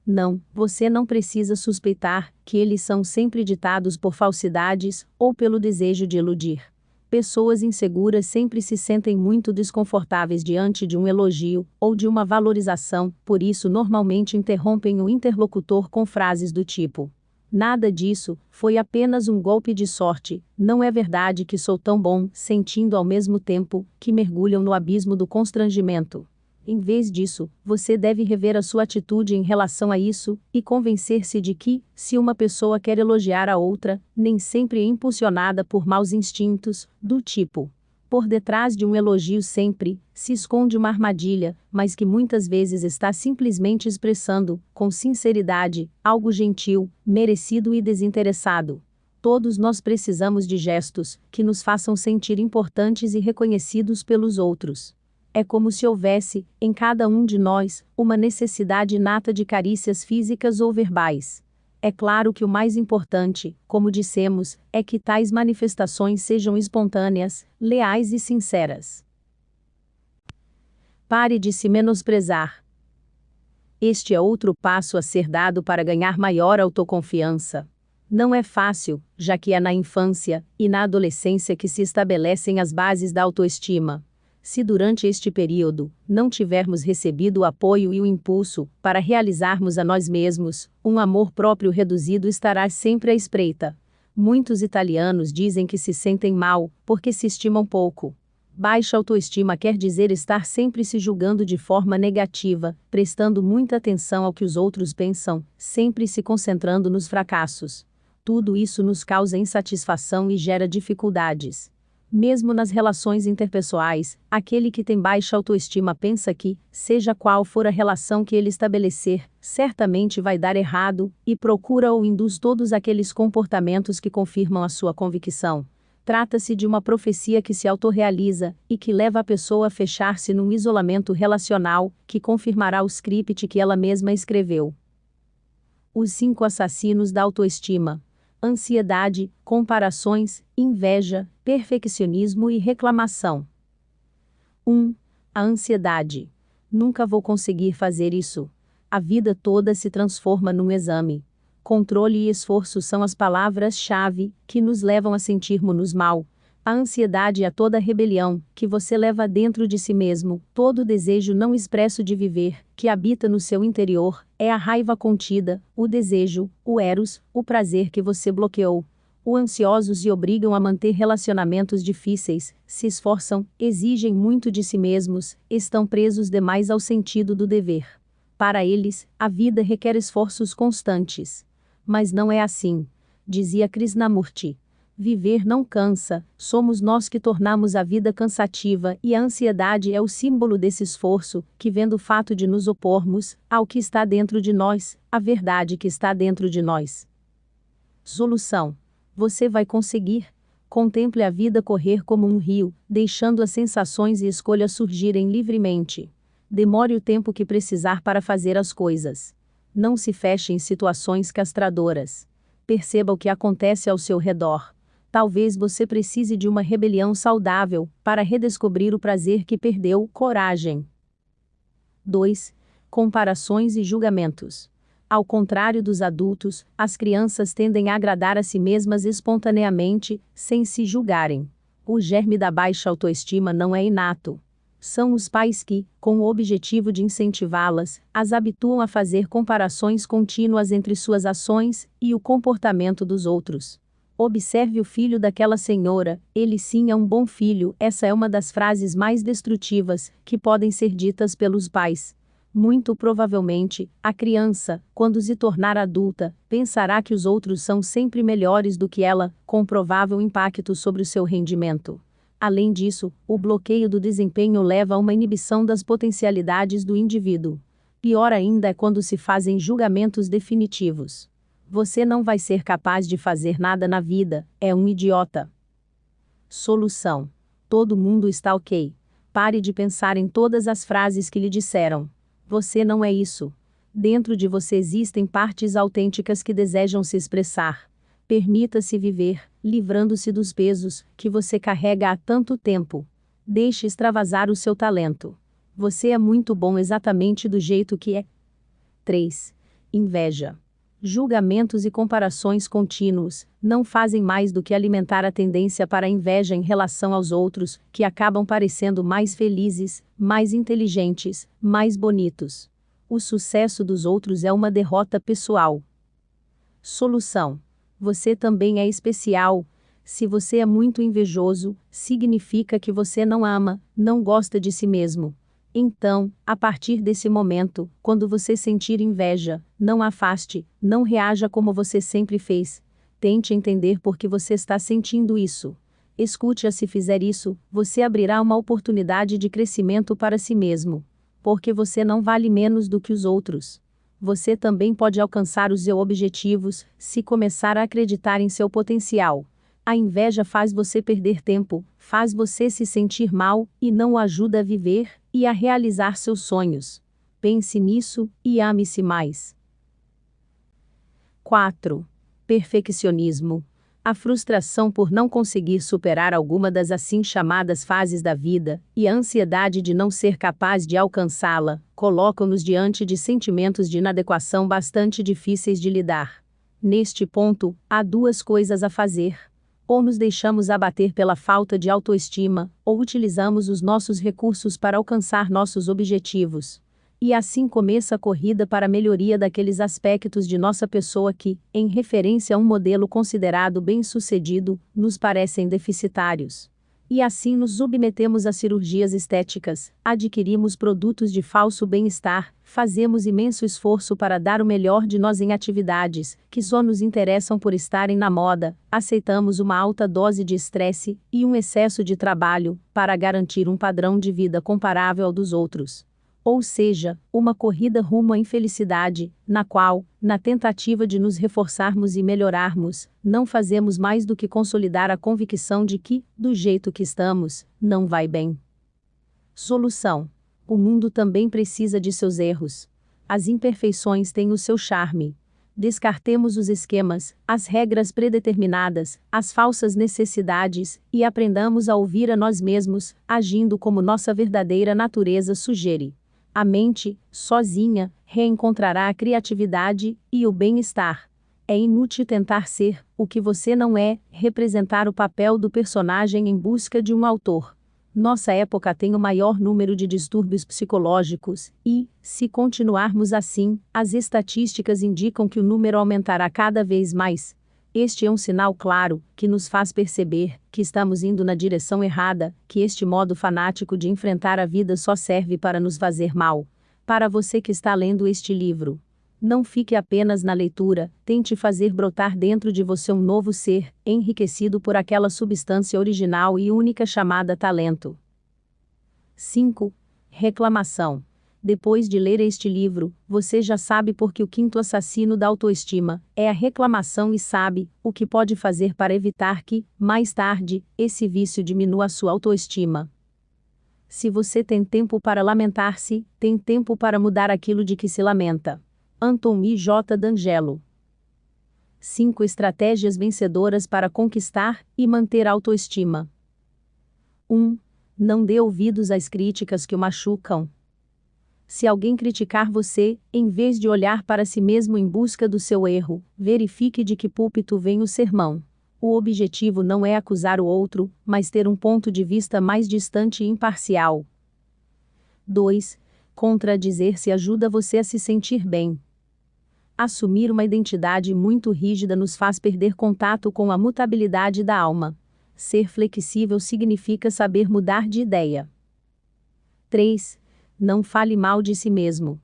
Speaker 1: você não precisa suspeitar que eles são sempre ditados por falsidades ou pelo desejo de iludir. Pessoas inseguras sempre se sentem muito desconfortáveis diante de um elogio ou de uma valorização, por isso normalmente interrompem o interlocutor com frases do tipo: "Nada disso, foi apenas um golpe de sorte, não é verdade que sou tão bom", sentindo ao mesmo tempo que mergulham no abismo do constrangimento. Em vez disso, você deve rever a sua atitude em relação a isso e convencer-se de que, se uma pessoa quer elogiar a outra, nem sempre é impulsionada por maus instintos, do tipo: por detrás de um elogio sempre se esconde uma armadilha, mas que muitas vezes está simplesmente expressando, com sinceridade, algo gentil, merecido e desinteressado. Todos nós precisamos de gestos que nos façam sentir importantes e reconhecidos pelos outros. É como se houvesse, em cada um de nós, uma necessidade inata de carícias físicas ou verbais. É claro que o mais importante, como dissemos, é que tais manifestações sejam espontâneas, leais e sinceras. Pare de se menosprezar. Este é outro passo a ser dado para ganhar maior autoconfiança. Não é fácil, já que é na infância e na adolescência que se estabelecem as bases da autoestima. Se durante este período não tivermos recebido o apoio e o impulso para realizarmos a nós mesmos, um amor próprio reduzido estará sempre à espreita. Muitos italianos dizem que se sentem mal porque se estimam pouco. Baixa autoestima quer dizer estar sempre se julgando de forma negativa, prestando muita atenção ao que os outros pensam, sempre se concentrando nos fracassos. Tudo isso nos causa insatisfação e gera dificuldades. Mesmo nas relações interpessoais, aquele que tem baixa autoestima pensa que, seja qual for a relação que ele estabelecer, certamente vai dar errado, e procura ou induz todos aqueles comportamentos que confirmam a sua convicção. Trata-se de uma profecia que se autorrealiza, e que leva a pessoa a fechar-se num isolamento relacional, que confirmará o script que ela mesma escreveu. Os 5 assassinos da autoestima: ansiedade, comparações, inveja, perfeccionismo e reclamação. 1. A ansiedade. Nunca vou conseguir fazer isso. A vida toda se transforma num exame. Controle e esforço são as palavras-chave que nos levam a sentirmos-nos mal. A ansiedade é toda a rebelião que você leva dentro de si mesmo, todo o desejo não expresso de viver, que habita no seu interior, é a raiva contida, o desejo, o eros, o prazer que você bloqueou. Os ansiosos se obrigam a manter relacionamentos difíceis, se esforçam, exigem muito de si mesmos, estão presos demais ao sentido do dever. Para eles, a vida requer esforços constantes. Mas não é assim, dizia Krishnamurti. Viver não cansa, somos nós que tornamos a vida cansativa e a ansiedade é o símbolo desse esforço, que vendo o fato de nos opormos ao que está dentro de nós, a verdade que está dentro de nós. Solução: você vai conseguir. Contemple a vida correr como um rio, deixando as sensações e escolhas surgirem livremente. Demore o tempo que precisar para fazer as coisas. Não se feche em situações castradoras. Perceba o que acontece ao seu redor. Talvez você precise de uma rebelião saudável para redescobrir o prazer que perdeu. Coragem. 2. Comparações e julgamentos. Ao contrário dos adultos, as crianças tendem a agradar a si mesmas espontaneamente, sem se julgarem. O germe da baixa autoestima não é inato. São os pais que, com o objetivo de incentivá-las, as habituam a fazer comparações contínuas entre suas ações e o comportamento dos outros. Observe o filho daquela senhora, ele sim é um bom filho. Essa é uma das frases mais destrutivas que podem ser ditas pelos pais. Muito provavelmente, a criança, quando se tornar adulta, pensará que os outros são sempre melhores do que ela, com provável impacto sobre o seu rendimento. Além disso, o bloqueio do desempenho leva a uma inibição das potencialidades do indivíduo. Pior ainda é quando se fazem julgamentos definitivos. Você não vai ser capaz de fazer nada na vida, é um idiota. Solução: todo mundo está ok. Pare de pensar em todas as frases que lhe disseram. Você não é isso. Dentro de você existem partes autênticas que desejam se expressar. Permita-se viver, livrando-se dos pesos que você carrega há tanto tempo. Deixe extravasar o seu talento. Você é muito bom exatamente do jeito que é. 3. Inveja. Julgamentos e comparações contínuos não fazem mais do que alimentar a tendência para a inveja em relação aos outros, que acabam parecendo mais felizes, mais inteligentes, mais bonitos. O sucesso dos outros é uma derrota pessoal. Solução: você também é especial. Se você é muito invejoso, significa que você não ama, não gosta de si mesmo. Então, a partir desse momento, quando você sentir inveja, não afaste, não reaja como você sempre fez. Tente entender por que você está sentindo isso. Escute-a. Se fizer isso, você abrirá uma oportunidade de crescimento para si mesmo. Porque você não vale menos do que os outros. Você também pode alcançar os seus objetivos, se começar a acreditar em seu potencial. A inveja faz você perder tempo, faz você se sentir mal, e não o ajuda a viver e a realizar seus sonhos. Pense nisso, e ame-se mais. 4. Perfeccionismo. A frustração por não conseguir superar alguma das assim chamadas fases da vida, e a ansiedade de não ser capaz de alcançá-la, colocam-nos diante de sentimentos de inadequação bastante difíceis de lidar. Neste ponto, há duas coisas a fazer. Ou nos deixamos abater pela falta de autoestima, ou utilizamos os nossos recursos para alcançar nossos objetivos. E assim começa a corrida para a melhoria daqueles aspectos de nossa pessoa que, em referência a um modelo considerado bem-sucedido, nos parecem deficitários. E assim nos submetemos a cirurgias estéticas, adquirimos produtos de falso bem-estar, fazemos imenso esforço para dar o melhor de nós em atividades que só nos interessam por estarem na moda, aceitamos uma alta dose de estresse e um excesso de trabalho para garantir um padrão de vida comparável ao dos outros. Ou seja, uma corrida rumo à infelicidade, na qual, na tentativa de nos reforçarmos e melhorarmos, não fazemos mais do que consolidar a convicção de que, do jeito que estamos, não vai bem. Solução: o mundo também precisa de seus erros. As imperfeições têm o seu charme. Descartemos os esquemas, as regras predeterminadas, as falsas necessidades, e aprendamos a ouvir a nós mesmos, agindo como nossa verdadeira natureza sugere. A mente, sozinha, reencontrará a criatividade e o bem-estar. É inútil tentar ser o que você não é, representar o papel do personagem em busca de um autor. Nossa época tem o maior número de distúrbios psicológicos e, se continuarmos assim, as estatísticas indicam que o número aumentará cada vez mais. Este é um sinal claro, que nos faz perceber que estamos indo na direção errada, que este modo fanático de enfrentar a vida só serve para nos fazer mal. Para você que está lendo este livro, não fique apenas na leitura, tente fazer brotar dentro de você um novo ser, enriquecido por aquela substância original e única chamada talento. 5. Reclamação. Depois de ler este livro, você já sabe por que o quinto assassino da autoestima é a reclamação e sabe o que pode fazer para evitar que, mais tarde, esse vício diminua a sua autoestima. Se você tem tempo para lamentar-se, tem tempo para mudar aquilo de que se lamenta. Anthony J. D'Angelo. 5 estratégias vencedoras para conquistar e manter a autoestima. 1. Não dê ouvidos às críticas que o machucam. Se alguém criticar você, em vez de olhar para si mesmo em busca do seu erro, verifique de que púlpito vem o sermão. O objetivo não é acusar o outro, mas ter um ponto de vista mais distante e imparcial. 2. Contradizer-se ajuda você a se sentir bem. Assumir uma identidade muito rígida nos faz perder contato com a mutabilidade da alma. Ser flexível significa saber mudar de ideia. 3. Não fale mal de si mesmo.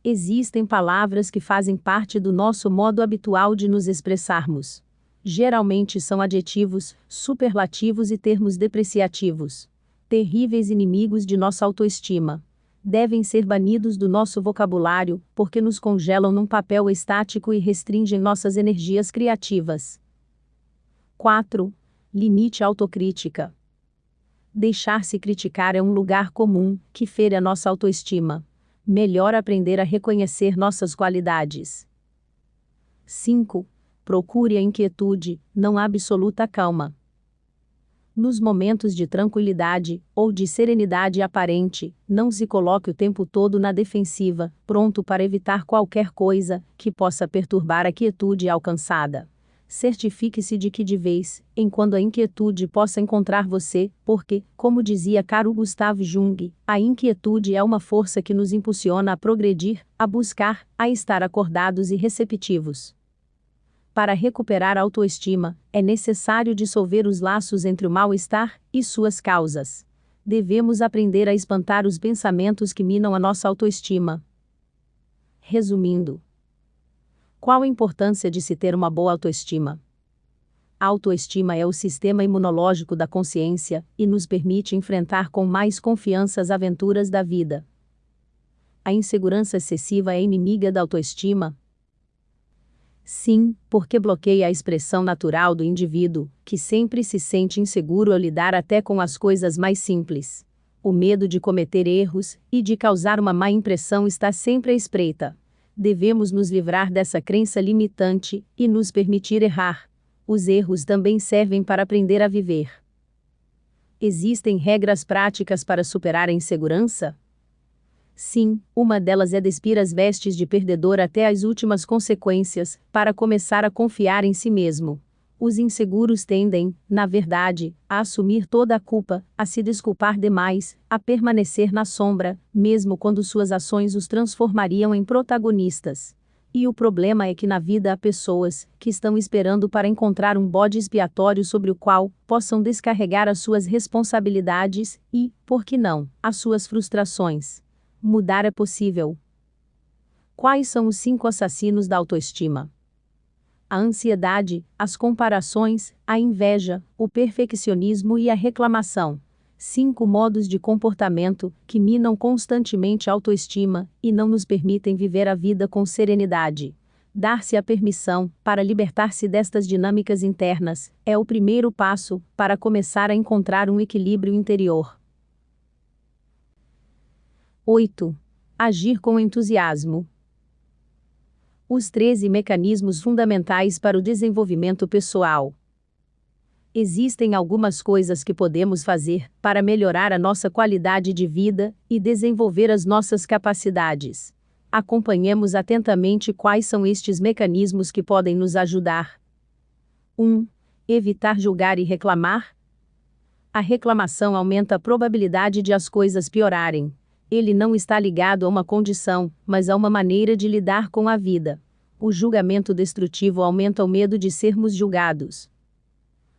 Speaker 1: Existem palavras que fazem parte do nosso modo habitual de nos expressarmos. Geralmente são adjetivos, superlativos e termos depreciativos. Terríveis inimigos de nossa autoestima. Devem ser banidos do nosso vocabulário, porque nos congelam num papel estático e restringem nossas energias criativas. 4. Limite a autocrítica. Deixar-se criticar é um lugar comum, que fere a nossa autoestima. Melhor aprender a reconhecer nossas qualidades. 5. Procure a inquietude, não a absoluta calma. Nos momentos de tranquilidade, ou de serenidade aparente, não se coloque o tempo todo na defensiva, pronto para evitar qualquer coisa que possa perturbar a quietude alcançada. Certifique-se de que de vez em quando a inquietude possa encontrar você, porque, como dizia Carl Gustav Jung, a inquietude é uma força que nos impulsiona a progredir, a buscar, a estar acordados e receptivos. Para recuperar a autoestima, é necessário dissolver os laços entre o mal-estar e suas causas. Devemos aprender a espantar os pensamentos que minam a nossa autoestima. Resumindo, qual a importância de se ter uma boa autoestima? A autoestima é o sistema imunológico da consciência e nos permite enfrentar com mais confiança as aventuras da vida. A insegurança excessiva é inimiga da autoestima? Sim, porque bloqueia a expressão natural do indivíduo, que sempre se sente inseguro ao lidar até com as coisas mais simples. O medo de cometer erros e de causar uma má impressão está sempre à espreita. Devemos nos livrar dessa crença limitante e nos permitir errar. Os erros também servem para aprender a viver. Existem regras práticas para superar a insegurança? Sim, uma delas é despir as vestes de perdedor até as últimas consequências, para começar a confiar em si mesmo. Os inseguros tendem, na verdade, a assumir toda a culpa, a se desculpar demais, a permanecer na sombra, mesmo quando suas ações os transformariam em protagonistas. E o problema é que na vida há pessoas que estão esperando para encontrar um bode expiatório sobre o qual possam descarregar as suas responsabilidades e, por que não, as suas frustrações. Mudar é possível. Quais são os 5 assassinos da autoestima? A ansiedade, as comparações, a inveja, o perfeccionismo e a reclamação. 5 modos de comportamento que minam constantemente a autoestima e não nos permitem viver a vida com serenidade. Dar-se a permissão para libertar-se destas dinâmicas internas é o primeiro passo para começar a encontrar um equilíbrio interior. 8. Agir com entusiasmo. Os 13 mecanismos fundamentais para o desenvolvimento pessoal. Existem algumas coisas que podemos fazer para melhorar a nossa qualidade de vida e desenvolver as nossas capacidades. Acompanhemos atentamente quais são estes mecanismos que podem nos ajudar. 1. Evitar julgar e reclamar. A reclamação aumenta a probabilidade de as coisas piorarem. Ele não está ligado a uma condição, mas a uma maneira de lidar com a vida. O julgamento destrutivo aumenta o medo de sermos julgados.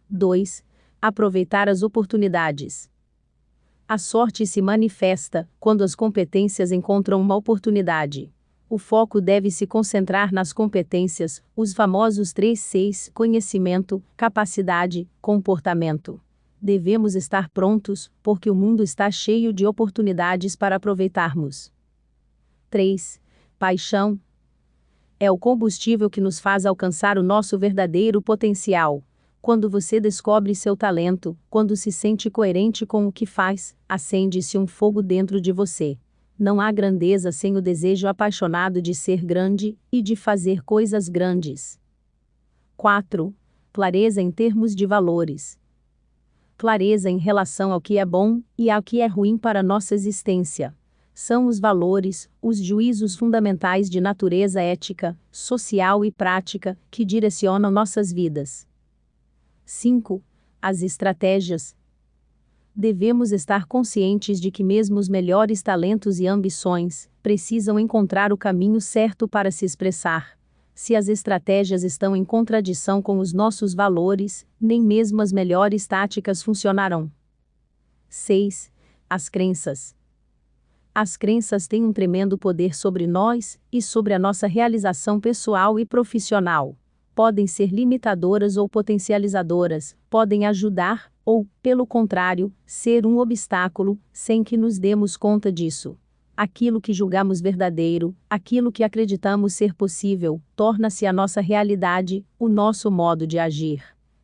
Speaker 1: 2. Aproveitar as oportunidades. A sorte se manifesta quando as competências encontram uma oportunidade. O foco deve se concentrar nas competências, os famosos 3 Cs: conhecimento, capacidade, comportamento. Devemos estar prontos, porque o mundo está cheio de oportunidades para aproveitarmos. 3. Paixão. É o combustível que nos faz alcançar o nosso verdadeiro potencial. Quando você descobre seu talento, quando se sente coerente com o que faz, acende-se um fogo dentro de você. Não há grandeza sem o desejo apaixonado de ser grande e de fazer coisas grandes. 4. Clareza em termos de valores. Clareza em relação ao que é bom e ao que é ruim para nossa existência. São os valores, os juízos fundamentais de natureza ética, social e prática, que direcionam nossas vidas. 5. As estratégias. Devemos estar conscientes de que mesmo os melhores talentos e ambições precisam encontrar o caminho certo para se expressar. Se as estratégias estão em contradição com os nossos valores, nem mesmo as melhores táticas funcionarão. 6. As crenças. As crenças têm um tremendo poder sobre nós e sobre a nossa realização pessoal e profissional. Podem ser limitadoras ou potencializadoras, podem ajudar, ou, pelo contrário, ser um obstáculo, sem que nos demos conta disso. Aquilo que julgamos verdadeiro, aquilo que acreditamos ser possível, torna-se a nossa realidade, o nosso modo de agir.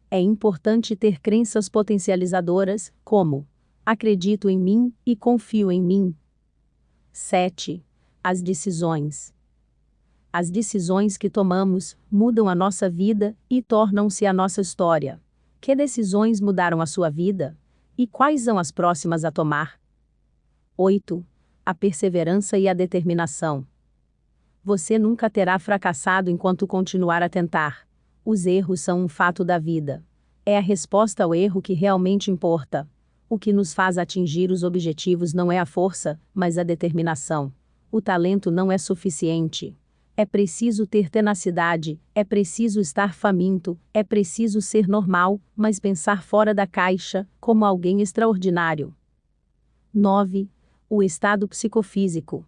Speaker 1: É importante ter crenças potencializadoras, como: acredito em mim e confio em mim. 7. As decisões. As decisões que tomamos mudam a nossa vida e tornam-se a nossa história. Que decisões mudaram a sua vida? E quais são as próximas a tomar? 8. A perseverança e a determinação. Você nunca terá fracassado enquanto continuar a tentar. Os erros são um fato da vida. É a resposta ao erro que realmente importa. O que nos faz atingir os objetivos não é a força, mas a determinação. O talento não é suficiente. É preciso ter tenacidade, é preciso estar faminto, é preciso ser normal, mas pensar fora da caixa, como alguém extraordinário. 9. O estado psicofísico.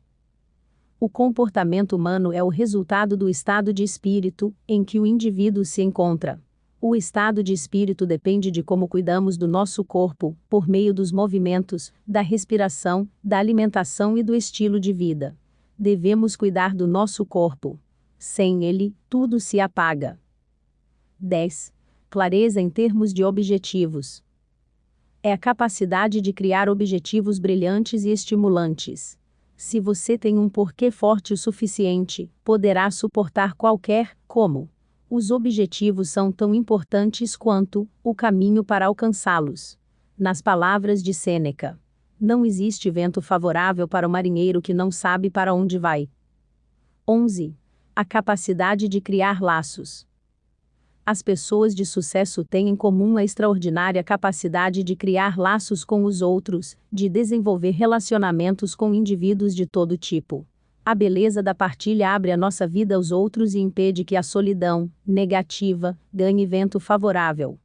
Speaker 1: O comportamento humano é o resultado do estado de espírito em que o indivíduo se encontra. O estado de espírito depende de como cuidamos do nosso corpo, por meio dos movimentos, da respiração, da alimentação e do estilo de vida. Devemos cuidar do nosso corpo. Sem ele, tudo se apaga. 10. Clareza em termos de objetivos. É a capacidade de criar objetivos brilhantes e estimulantes. Se você tem um porquê forte o suficiente, poderá suportar qualquer como. Os objetivos são tão importantes quanto o caminho para alcançá-los. Nas palavras de Sêneca, não existe vento favorável para o marinheiro que não sabe para onde vai. 11. A capacidade de criar laços. As pessoas de sucesso têm em comum a extraordinária capacidade de criar laços com os outros, de desenvolver relacionamentos com indivíduos de todo tipo. A beleza da partilha abre a nossa vida aos outros e impede que a solidão, negativa, ganhe vento favorável.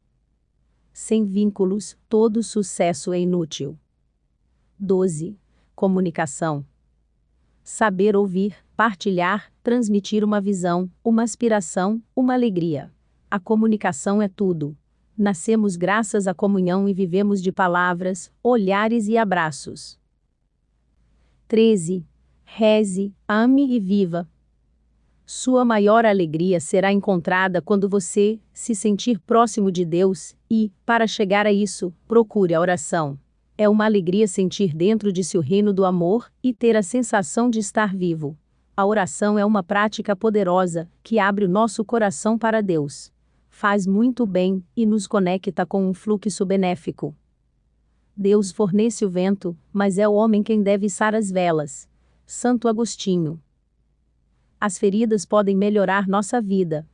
Speaker 1: Sem vínculos, todo sucesso é inútil. 12. Comunicação. Saber ouvir, partilhar, transmitir uma visão, uma aspiração, uma alegria. A comunicação é tudo. Nascemos graças à comunhão e vivemos de palavras, olhares e abraços. 13. Reze, ame e viva. Sua maior alegria será encontrada quando você se sentir próximo de Deus e, para chegar a isso, procure a oração. É uma alegria sentir dentro de si o reino do amor e ter a sensação de estar vivo. A oração é uma prática poderosa que abre o nosso coração para Deus. Faz muito bem e nos conecta com um fluxo benéfico. Deus fornece o vento, mas é o homem quem deve içar as velas. Santo Agostinho. As feridas podem melhorar nossa vida.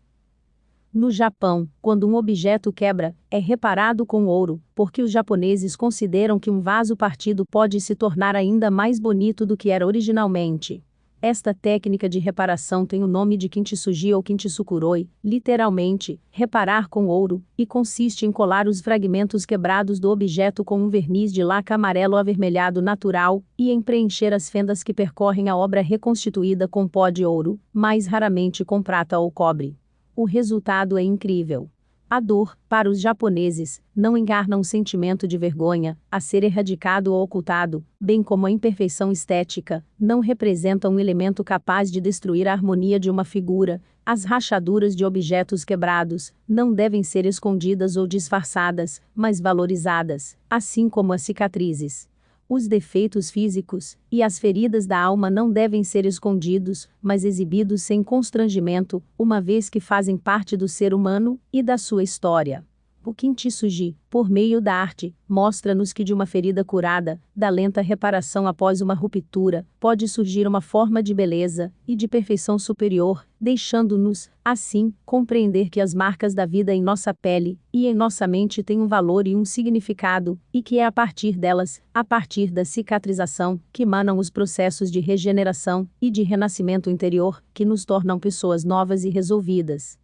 Speaker 1: No Japão, quando um objeto quebra, é reparado com ouro, porque os japoneses consideram que um vaso partido pode se tornar ainda mais bonito do que era originalmente. Esta técnica de reparação tem o nome de kintsugi ou kintsukuroi, literalmente, reparar com ouro, e consiste em colar os fragmentos quebrados do objeto com um verniz de laca amarelo avermelhado natural, e em preencher as fendas que percorrem a obra reconstituída com pó de ouro, mais raramente com prata ou cobre. O resultado é incrível. A dor, para os japoneses, não encarna um sentimento de vergonha, a ser erradicado ou ocultado, bem como a imperfeição estética, não representa um elemento capaz de destruir a harmonia de uma figura. As rachaduras de objetos quebrados não devem ser escondidas ou disfarçadas, mas valorizadas, assim como as cicatrizes. Os defeitos físicos e as feridas da alma não devem ser escondidos, mas exibidos sem constrangimento, uma vez que fazem parte do ser humano e da sua história. O kintsugi, por meio da arte, mostra-nos que de uma ferida curada, da lenta reparação após uma ruptura, pode surgir uma forma de beleza e de perfeição superior, deixando-nos, assim, compreender que as marcas da vida em nossa pele e em nossa mente têm um valor e um significado, e que é a partir delas, a partir da cicatrização, que emanam os processos de regeneração e de renascimento interior, que nos tornam pessoas novas e resolvidas.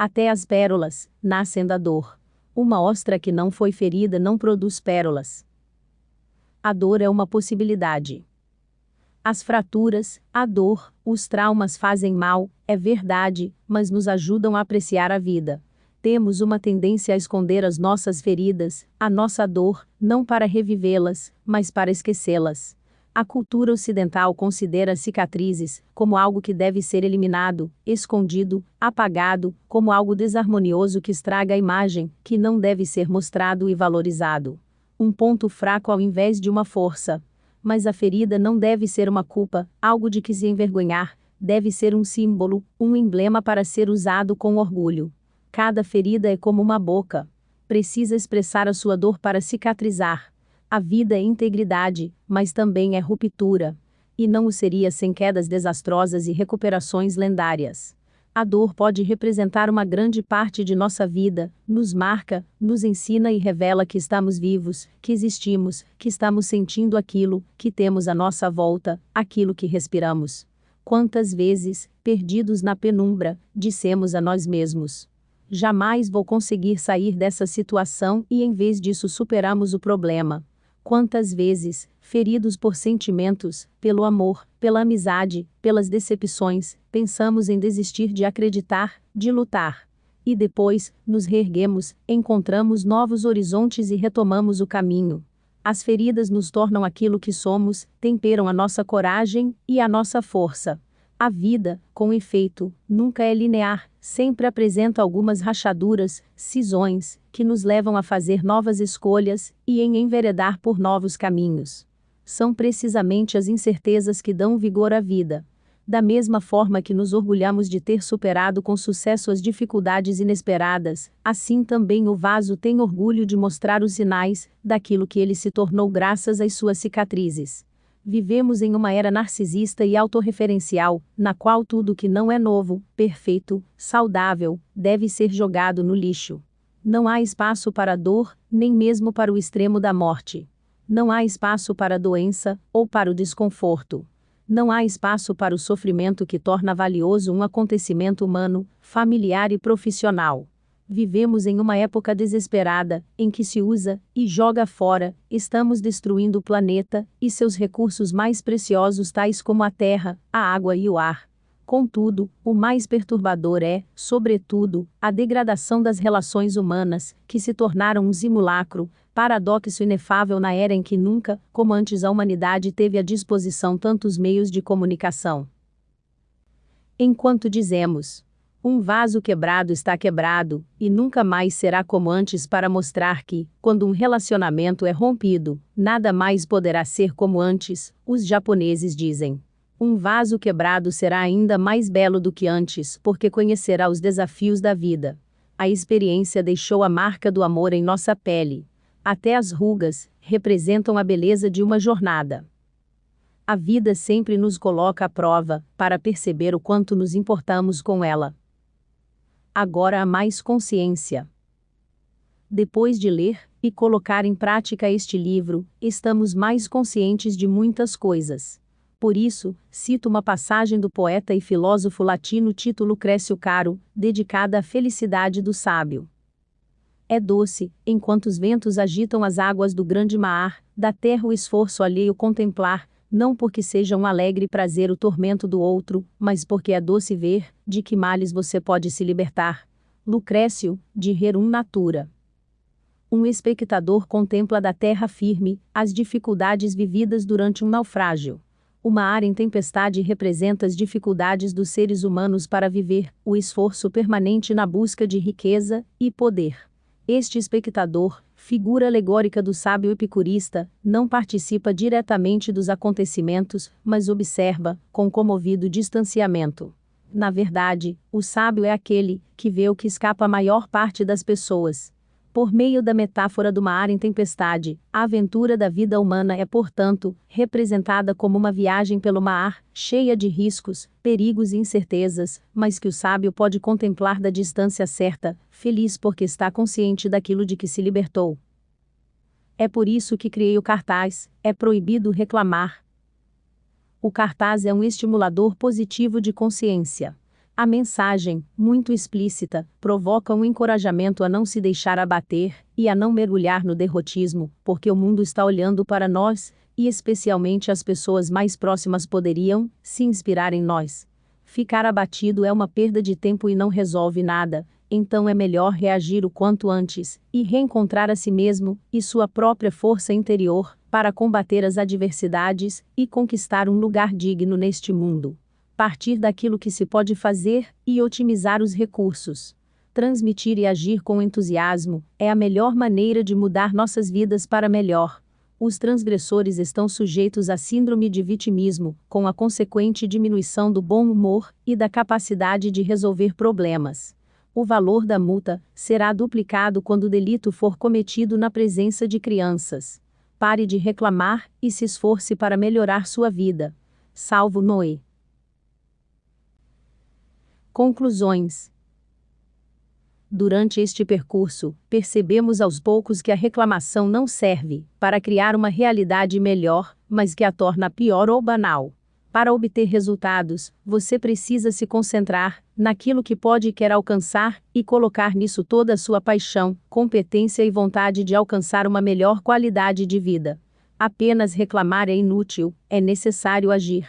Speaker 1: Até as pérolas nascem da dor. Uma ostra que não foi ferida não produz pérolas. A dor é uma possibilidade. As fraturas, a dor, os traumas fazem mal, é verdade, mas nos ajudam a apreciar a vida. Temos uma tendência a esconder as nossas feridas, a nossa dor, não para revivê-las, mas para esquecê-las. A cultura ocidental considera cicatrizes como algo que deve ser eliminado, escondido, apagado, como algo desarmonioso que estraga a imagem, que não deve ser mostrado e valorizado. Um ponto fraco ao invés de uma força. Mas a ferida não deve ser uma culpa, algo de que se envergonhar, deve ser um símbolo, um emblema para ser usado com orgulho. Cada ferida é como uma boca. precisa expressar a sua dor para cicatrizar. A vida é integridade, mas também é ruptura. E não o seria sem quedas desastrosas e recuperações lendárias. A dor pode representar uma grande parte de nossa vida, nos marca, nos ensina e revela que estamos vivos, que existimos, que estamos sentindo aquilo que temos à nossa volta, aquilo que respiramos. Quantas vezes, perdidos na penumbra, dissemos a nós mesmos: jamais vou conseguir sair dessa situação, e em vez disso superamos o problema. Quantas vezes, feridos por sentimentos, pelo amor, pela amizade, pelas decepções, pensamos em desistir de acreditar, de lutar. E depois, nos reerguemos, encontramos novos horizontes e retomamos o caminho. As feridas nos tornam aquilo que somos, temperam a nossa coragem e a nossa força. A vida, com efeito, nunca é linear, sempre apresenta algumas rachaduras, cisões, que nos levam a fazer novas escolhas e em enveredar por novos caminhos. São precisamente as incertezas que dão vigor à vida. Da mesma forma que nos orgulhamos de ter superado com sucesso as dificuldades inesperadas, assim também o vaso tem orgulho de mostrar os sinais daquilo que ele se tornou graças às suas cicatrizes. Vivemos em uma era narcisista e autorreferencial, na qual tudo que não é novo, perfeito, saudável, deve ser jogado no lixo. Não há espaço para a dor, nem mesmo para o extremo da morte. Não há espaço para a doença, ou para o desconforto. Não há espaço para o sofrimento que torna valioso um acontecimento humano, familiar e profissional. Vivemos em uma época desesperada, em que se usa e joga fora, estamos destruindo o planeta e seus recursos mais preciosos, tais como a terra, a água e o ar. Contudo, o mais perturbador é, sobretudo, a degradação das relações humanas, que se tornaram um simulacro, paradoxo inefável na era em que nunca, como antes, a humanidade teve à disposição tantos meios de comunicação. Enquanto dizemos: um vaso quebrado está quebrado, e nunca mais será como antes, para mostrar que, quando um relacionamento é rompido, nada mais poderá ser como antes, os japoneses dizem: um vaso quebrado será ainda mais belo do que antes, porque conhecerá os desafios da vida. A experiência deixou a marca do amor em nossa pele. Até as rugas representam a beleza de uma jornada. A vida sempre nos coloca à prova, para perceber o quanto nos importamos com ela. Agora há mais consciência. Depois de ler e colocar em prática este livro, estamos mais conscientes de muitas coisas. Por isso, cito uma passagem do poeta e filósofo latino Tito Lucrécio Caro, dedicada à felicidade do sábio. É doce, enquanto os ventos agitam as águas do grande mar, da terra o esforço alheio contemplar, não porque seja um alegre prazer o tormento do outro, mas porque é doce ver de que males você pode se libertar. Lucrécio, de Rerum Natura. Um espectador contempla da terra firme as dificuldades vividas durante um naufrágio. O mar em tempestade representa as dificuldades dos seres humanos para viver, o esforço permanente na busca de riqueza e poder. Este espectador, figura alegórica do sábio epicurista, não participa diretamente dos acontecimentos, mas observa, com comovido distanciamento. Na verdade, o sábio é aquele que vê o que escapa à maior parte das pessoas. Por meio da metáfora do mar em tempestade, a aventura da vida humana é, portanto, representada como uma viagem pelo mar, cheia de riscos, perigos e incertezas, mas que o sábio pode contemplar da distância certa, feliz porque está consciente daquilo de que se libertou. É por isso que criei o cartaz: é proibido reclamar. O cartaz é um estimulador positivo de consciência. A mensagem, muito explícita, provoca um encorajamento a não se deixar abater e a não mergulhar no derrotismo, porque o mundo está olhando para nós, e especialmente as pessoas mais próximas poderiam se inspirar em nós. Ficar abatido é uma perda de tempo e não resolve nada, então é melhor reagir o quanto antes e reencontrar a si mesmo e sua própria força interior para combater as adversidades e conquistar um lugar digno neste mundo. Partir daquilo que se pode fazer e otimizar os recursos. Transmitir e agir com entusiasmo é a melhor maneira de mudar nossas vidas para melhor. Os transgressores estão sujeitos à síndrome de vitimismo, com a consequente diminuição do bom humor e da capacidade de resolver problemas. O valor da multa será duplicado quando o delito for cometido na presença de crianças. Pare de reclamar e se esforce para melhorar sua vida. Salvo Noé. Conclusões. Durante este percurso, percebemos aos poucos que a reclamação não serve para criar uma realidade melhor, mas que a torna pior ou banal. Para obter resultados, você precisa se concentrar naquilo que pode e quer alcançar e colocar nisso toda a sua paixão, competência e vontade de alcançar uma melhor qualidade de vida. Apenas reclamar é inútil, é necessário agir.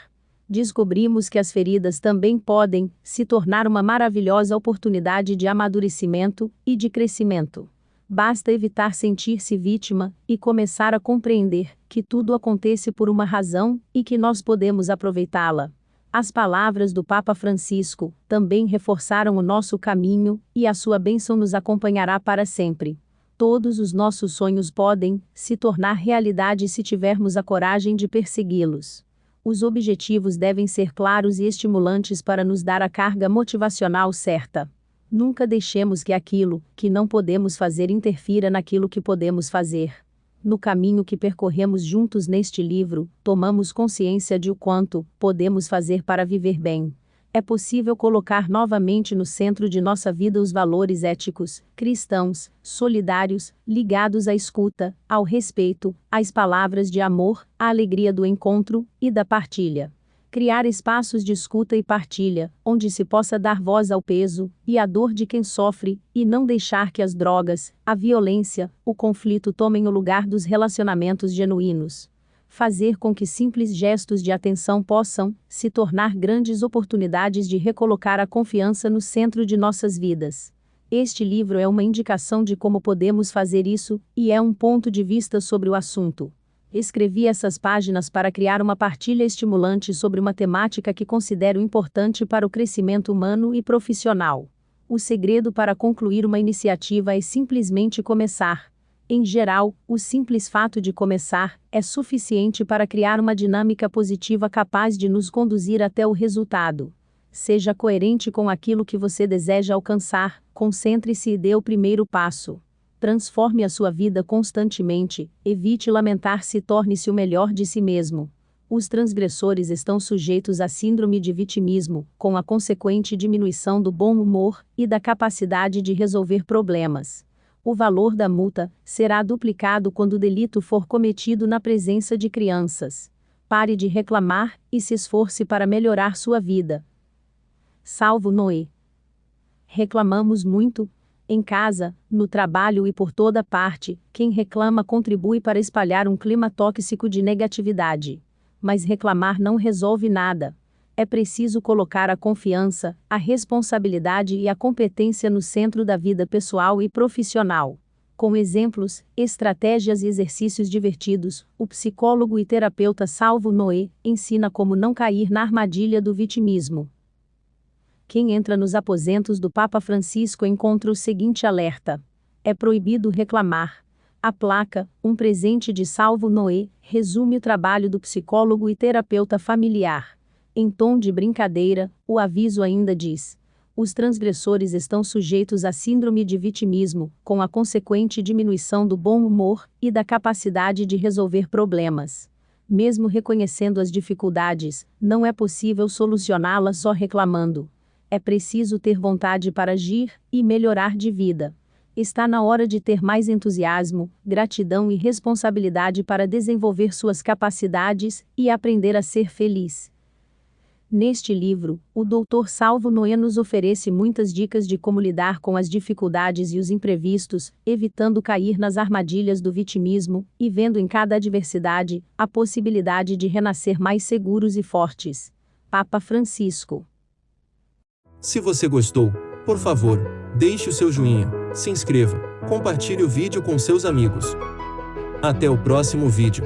Speaker 1: Descobrimos que as feridas também podem se tornar uma maravilhosa oportunidade de amadurecimento e de crescimento. Basta evitar sentir-se vítima e começar a compreender que tudo acontece por uma razão e que nós podemos aproveitá-la. As palavras do Papa Francisco também reforçaram o nosso caminho e a sua bênção nos acompanhará para sempre. Todos os nossos sonhos podem se tornar realidade se tivermos a coragem de persegui-los. Os objetivos devem ser claros e estimulantes para nos dar a carga motivacional certa. Nunca deixemos que aquilo que não podemos fazer interfira naquilo que podemos fazer. No caminho que percorremos juntos neste livro, tomamos consciência de o quanto podemos fazer para viver bem. É possível colocar novamente no centro de nossa vida os valores éticos, cristãos, solidários, ligados à escuta, ao respeito, às palavras de amor, à alegria do encontro e da partilha. Criar espaços de escuta e partilha, onde se possa dar voz ao peso e à dor de quem sofre, e não deixar que as drogas, a violência, o conflito tomem o lugar dos relacionamentos genuínos. Fazer com que simples gestos de atenção possam se tornar grandes oportunidades de recolocar a confiança no centro de nossas vidas. Este livro é uma indicação de como podemos fazer isso, e é um ponto de vista sobre o assunto. Escrevi essas páginas para criar uma partilha estimulante sobre uma temática que considero importante para o crescimento humano e profissional. O segredo para concluir uma iniciativa é simplesmente começar. Em geral, o simples fato de começar é suficiente para criar uma dinâmica positiva capaz de nos conduzir até o resultado. Seja coerente com aquilo que você deseja alcançar, concentre-se e dê o primeiro passo. Transforme a sua vida constantemente, evite lamentar-se e torne-se o melhor de si mesmo. Os transgressores estão sujeitos à síndrome de vitimismo, com a consequente diminuição do bom humor e da capacidade de resolver problemas. O valor da multa será duplicado quando o delito for cometido na presença de crianças. Pare de reclamar e se esforce para melhorar sua vida. Salvo Noé. Reclamamos muito. Em casa, no trabalho e por toda parte, quem reclama contribui para espalhar um clima tóxico de negatividade. Mas reclamar não resolve nada. É preciso colocar a confiança, a responsabilidade e a competência no centro da vida pessoal e profissional. Com exemplos, estratégias e exercícios divertidos, o psicólogo e terapeuta Salvo Noé ensina como não cair na armadilha do vitimismo. Quem entra nos aposentos do Papa Francisco encontra o seguinte alerta: é proibido reclamar. A placa, um presente de Salvo Noé, resume o trabalho do psicólogo e terapeuta familiar. Em tom de brincadeira, o aviso ainda diz: os transgressores estão sujeitos à síndrome de vitimismo, com a consequente diminuição do bom humor e da capacidade de resolver problemas. Mesmo reconhecendo as dificuldades, não é possível solucioná-las só reclamando. É preciso ter vontade para agir e melhorar de vida. Está na hora de ter mais entusiasmo, gratidão e responsabilidade para desenvolver suas capacidades e aprender a ser feliz. Neste livro, o Dr. Salvo Noé nos oferece muitas dicas de como lidar com as dificuldades e os imprevistos, evitando cair nas armadilhas do vitimismo e vendo em cada adversidade a possibilidade de renascer mais seguros e fortes. Papa Francisco.
Speaker 2: Se você gostou, por favor, deixe o seu joinha, se inscreva, compartilhe o vídeo com seus amigos. Até o próximo vídeo.